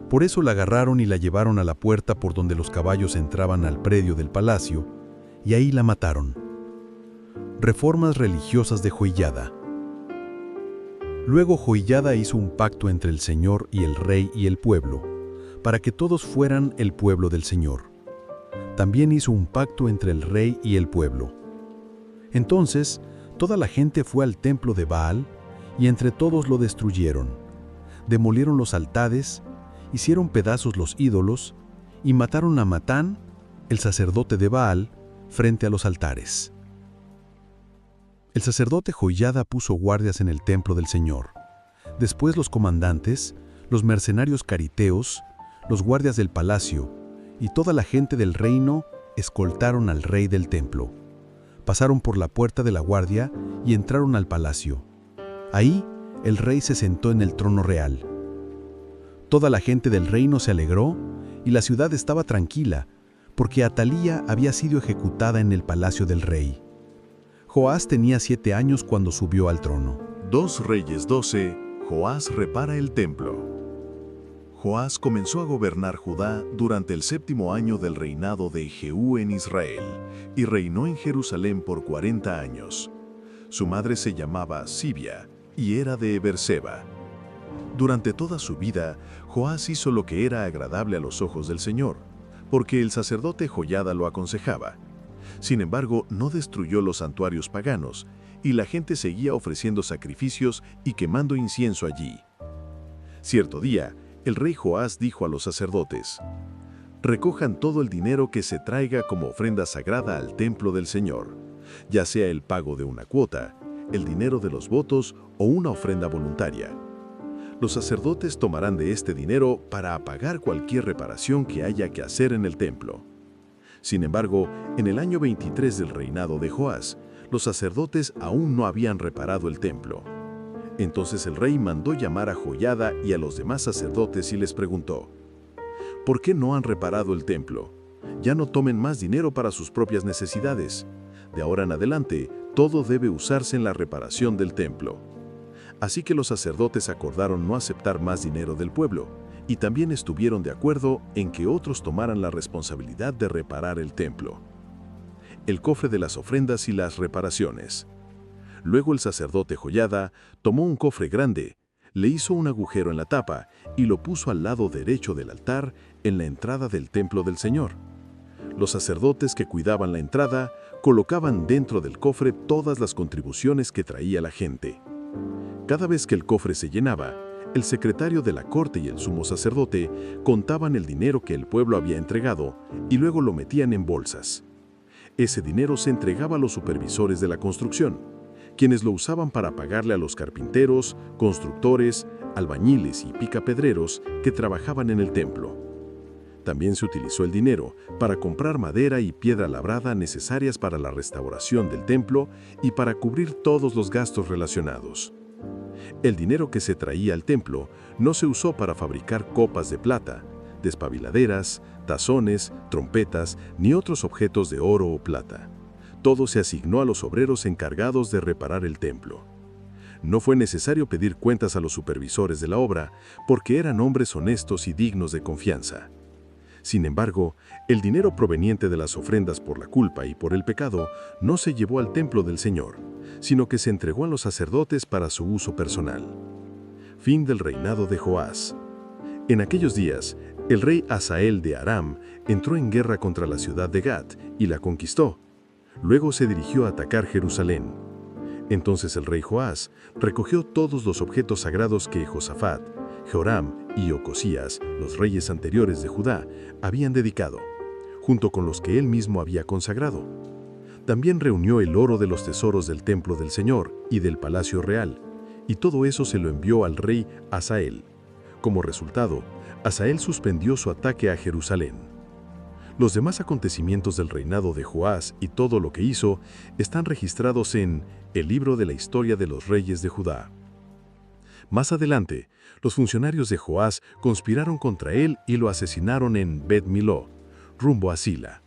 Por eso la agarraron y la llevaron a la puerta por donde los caballos entraban al predio del palacio, y ahí la mataron. Reformas religiosas de Joiada. Luego Joiada hizo un pacto entre el Señor y el rey y el pueblo, para que todos fueran el pueblo del Señor. También hizo un pacto entre el rey y el pueblo. Entonces, toda la gente fue al templo de Baal, y entre todos lo destruyeron. demolieron los altares, hicieron pedazos los ídolos y mataron a Matán, el sacerdote de Baal, frente a los altares. El sacerdote Joiada puso guardias en el templo del Señor. Después los comandantes, los mercenarios cariteos, los guardias del palacio y toda la gente del reino escoltaron al rey del templo. Pasaron por la puerta de la guardia y entraron al palacio. Ahí el rey se sentó en el trono real. Toda la gente del reino se alegró y la ciudad estaba tranquila, porque Atalía había sido ejecutada en el palacio del rey. Joás tenía 7 años cuando subió al trono. 2 Reyes 12, Joás repara el templo. Joás comenzó a gobernar Judá durante el 7º año del reinado de Jehú en Israel, y reinó en Jerusalén por 40 años. Su madre se llamaba Sibia, y era de Beerseba. Durante toda su vida, Joás hizo lo que era agradable a los ojos del Señor, porque el sacerdote Joiada lo aconsejaba. Sin embargo, no destruyó los santuarios paganos, y la gente seguía ofreciendo sacrificios y quemando incienso allí. Cierto día, el rey Joás dijo a los sacerdotes: «Recojan todo el dinero que se traiga como ofrenda sagrada al templo del Señor, ya sea el pago de una cuota, el dinero de los votos o una ofrenda voluntaria. Los sacerdotes tomarán de este dinero para pagar cualquier reparación que haya que hacer en el templo». Sin embargo, en el año 23 del reinado de Joás, los sacerdotes aún no habían reparado el templo. Entonces el rey mandó llamar a Joiada y a los demás sacerdotes y les preguntó: «¿Por qué no han reparado el templo? Ya no tomen más dinero para sus propias necesidades. De ahora en adelante, todo debe usarse en la reparación del templo». Así que los sacerdotes acordaron no aceptar más dinero del pueblo, y también estuvieron de acuerdo en que otros tomaran la responsabilidad de reparar el templo. El cofre de las ofrendas y las reparaciones. Luego el sacerdote Joiada tomó un cofre grande, le hizo un agujero en la tapa y lo puso al lado derecho del altar en la entrada del templo del Señor. Los sacerdotes que cuidaban la entrada colocaban dentro del cofre todas las contribuciones que traía la gente. Cada vez que el cofre se llenaba, el secretario de la corte y el sumo sacerdote contaban el dinero que el pueblo había entregado y luego lo metían en bolsas. Ese dinero se entregaba a los supervisores de la construcción, quienes lo usaban para pagarle a los carpinteros, constructores, albañiles y picapedreros que trabajaban en el templo. También se utilizó el dinero para comprar madera y piedra labrada necesarias para la restauración del templo y para cubrir todos los gastos relacionados. El dinero que se traía al templo no se usó para fabricar copas de plata, despabiladeras, tazones, trompetas, ni otros objetos de oro o plata. Todo se asignó a los obreros encargados de reparar el templo. No fue necesario pedir cuentas a los supervisores de la obra, porque eran hombres honestos y dignos de confianza. Sin embargo, el dinero proveniente de las ofrendas por la culpa y por el pecado no se llevó al templo del Señor, sino que se entregó a los sacerdotes para su uso personal. Fin del reinado de Joás. En aquellos días, el rey Hazael de Aram entró en guerra contra la ciudad de Gat y la conquistó. Luego se dirigió a atacar Jerusalén. Entonces el rey Joás recogió todos los objetos sagrados que Josafat, Joram y Ocosías, los reyes anteriores de Judá, habían dedicado, junto con los que él mismo había consagrado. También reunió el oro de los tesoros del templo del Señor y del palacio real, y todo eso se lo envió al rey Hazael. Como resultado, Hazael suspendió su ataque a Jerusalén. Los demás acontecimientos del reinado de Joás y todo lo que hizo están registrados en el libro de la historia de los reyes de Judá. Más adelante, los funcionarios de Joás conspiraron contra él y lo asesinaron en Bet-Miló, rumbo a Sila.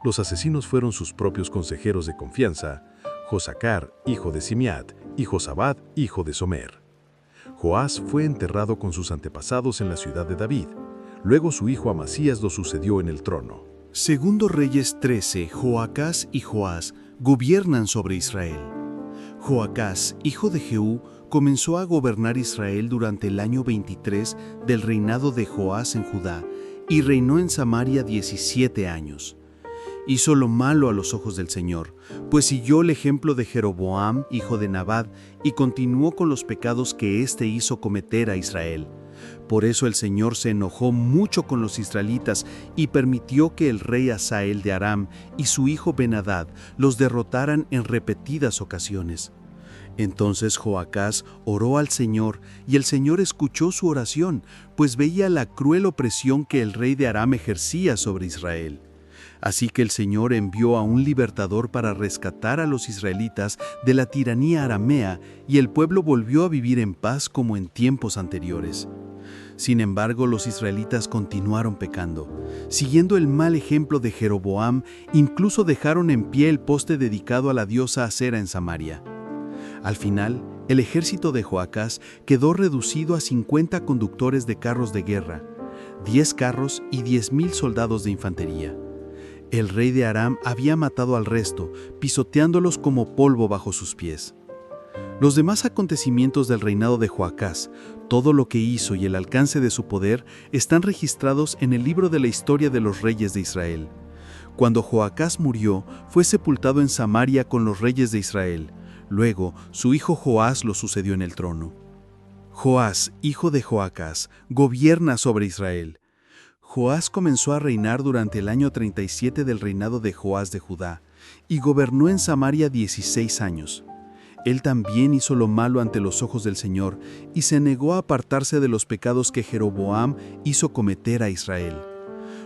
Los asesinos fueron sus propios consejeros de confianza, Josacar, hijo de Simiat, y Josabad, hijo de Somer. Joás fue enterrado con sus antepasados en la ciudad de David. Luego su hijo Amasías lo sucedió en el trono. Segundo Reyes 13, Joacás y Joás gobiernan sobre Israel. Joacás, hijo de Jehú, comenzó a gobernar Israel durante el año 23 del reinado de Joás en Judá y reinó en Samaria 17 años. Hizo lo malo a los ojos del Señor, pues siguió el ejemplo de Jeroboam, hijo de Nabat, y continuó con los pecados que éste hizo cometer a Israel. Por eso el Señor se enojó mucho con los israelitas y permitió que el rey Hazael de Aram y su hijo Ben-Hadad los derrotaran en repetidas ocasiones. Entonces Joacás oró al Señor, y el Señor escuchó su oración, pues veía la cruel opresión que el rey de Aram ejercía sobre Israel. Así que el Señor envió a un libertador para rescatar a los israelitas de la tiranía aramea, y el pueblo volvió a vivir en paz como en tiempos anteriores. Sin embargo, los israelitas continuaron pecando. Siguiendo el mal ejemplo de Jeroboam, incluso dejaron en pie el poste dedicado a la diosa Acera en Samaria. Al final, el ejército de Joacás quedó reducido a 50 conductores de carros de guerra, 10 carros y 10,000 soldados de infantería. El rey de Aram había matado al resto, pisoteándolos como polvo bajo sus pies. Los demás acontecimientos del reinado de Joacás, todo lo que hizo y el alcance de su poder, están registrados en el libro de la historia de los reyes de Israel. Cuando Joacás murió, fue sepultado en Samaria con los reyes de Israel. Luego, su hijo Joás lo sucedió en el trono. Joás, hijo de Joacás, gobierna sobre Israel. Joás comenzó a reinar durante el año 37 del reinado de Joás de Judá, y gobernó en Samaria 16 años. Él también hizo lo malo ante los ojos del Señor, y se negó a apartarse de los pecados que Jeroboam hizo cometer a Israel.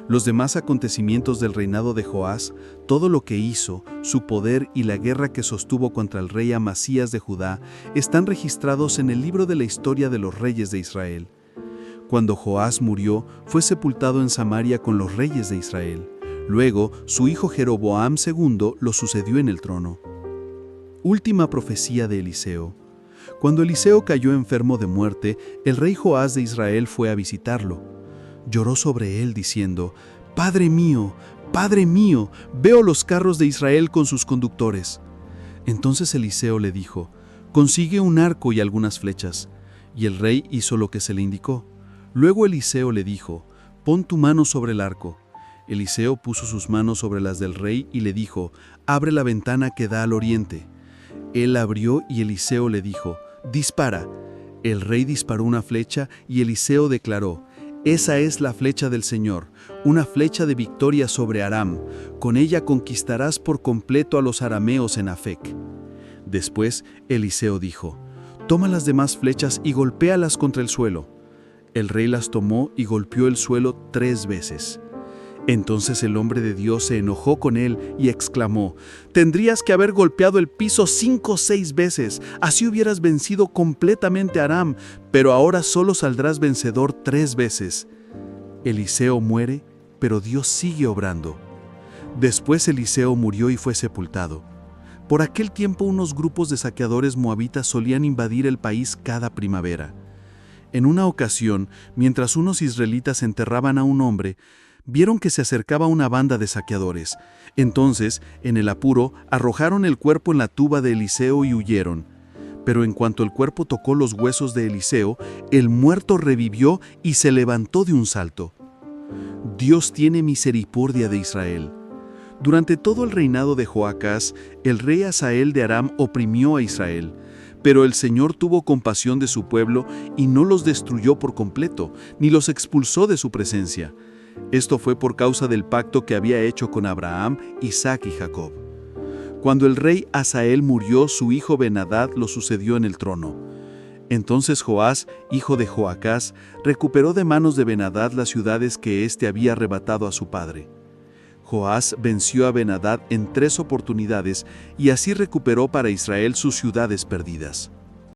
Los demás acontecimientos del reinado de Joás, todo lo que hizo, su poder y la guerra que sostuvo contra el rey Amasías de Judá, están registrados en el libro de la historia de los reyes de Israel. Cuando Joás murió, fue sepultado en Samaria con los reyes de Israel. Luego, su hijo Jeroboam II lo sucedió en el trono. Última profecía de Eliseo. Cuando Eliseo cayó enfermo de muerte, el rey Joás de Israel fue a visitarlo. Lloró sobre él diciendo: Padre mío, veo los carros de Israel con sus conductores. Entonces Eliseo le dijo: Consigue un arco y algunas flechas. Y el rey hizo lo que se le indicó. Luego Eliseo le dijo: Pon tu mano sobre el arco. Eliseo puso sus manos sobre las del rey y le dijo: Abre la ventana que da al oriente. Él abrió y Eliseo le dijo: Dispara. El rey disparó una flecha y Eliseo declaró: Esa es la flecha del Señor, una flecha de victoria sobre Aram. Con ella conquistarás por completo a los arameos en Afec. Después Eliseo dijo: Toma las demás flechas y golpéalas contra el suelo. El rey las tomó y golpeó el suelo 3 veces. Entonces el hombre de Dios se enojó con él y exclamó: Tendrías que haber golpeado el piso 5 o 6 veces, así hubieras vencido completamente a Aram, pero ahora solo saldrás vencedor 3 veces. Eliseo muere, pero Dios sigue obrando. Después Eliseo murió y fue sepultado. Por aquel tiempo unos grupos de saqueadores moabitas solían invadir el país cada primavera. En una ocasión, mientras unos israelitas enterraban a un hombre, vieron que se acercaba una banda de saqueadores. Entonces, en el apuro, arrojaron el cuerpo en la tuba de Eliseo y huyeron. Pero en cuanto el cuerpo tocó los huesos de Eliseo, el muerto revivió y se levantó de un salto. Dios tiene misericordia de Israel. Durante todo el reinado de Joacás, el rey Hazael de Aram oprimió a Israel. Pero el Señor tuvo compasión de su pueblo y no los destruyó por completo, ni los expulsó de su presencia. Esto fue por causa del pacto que había hecho con Abraham, Isaac y Jacob. Cuando el rey Hazael murió, su hijo Ben-Hadad lo sucedió en el trono. Entonces Joás, hijo de Joacás, recuperó de manos de Ben-Hadad las ciudades que éste había arrebatado a su padre. Joás venció a Ben-Hadad en 3 oportunidades y así recuperó para Israel sus ciudades perdidas.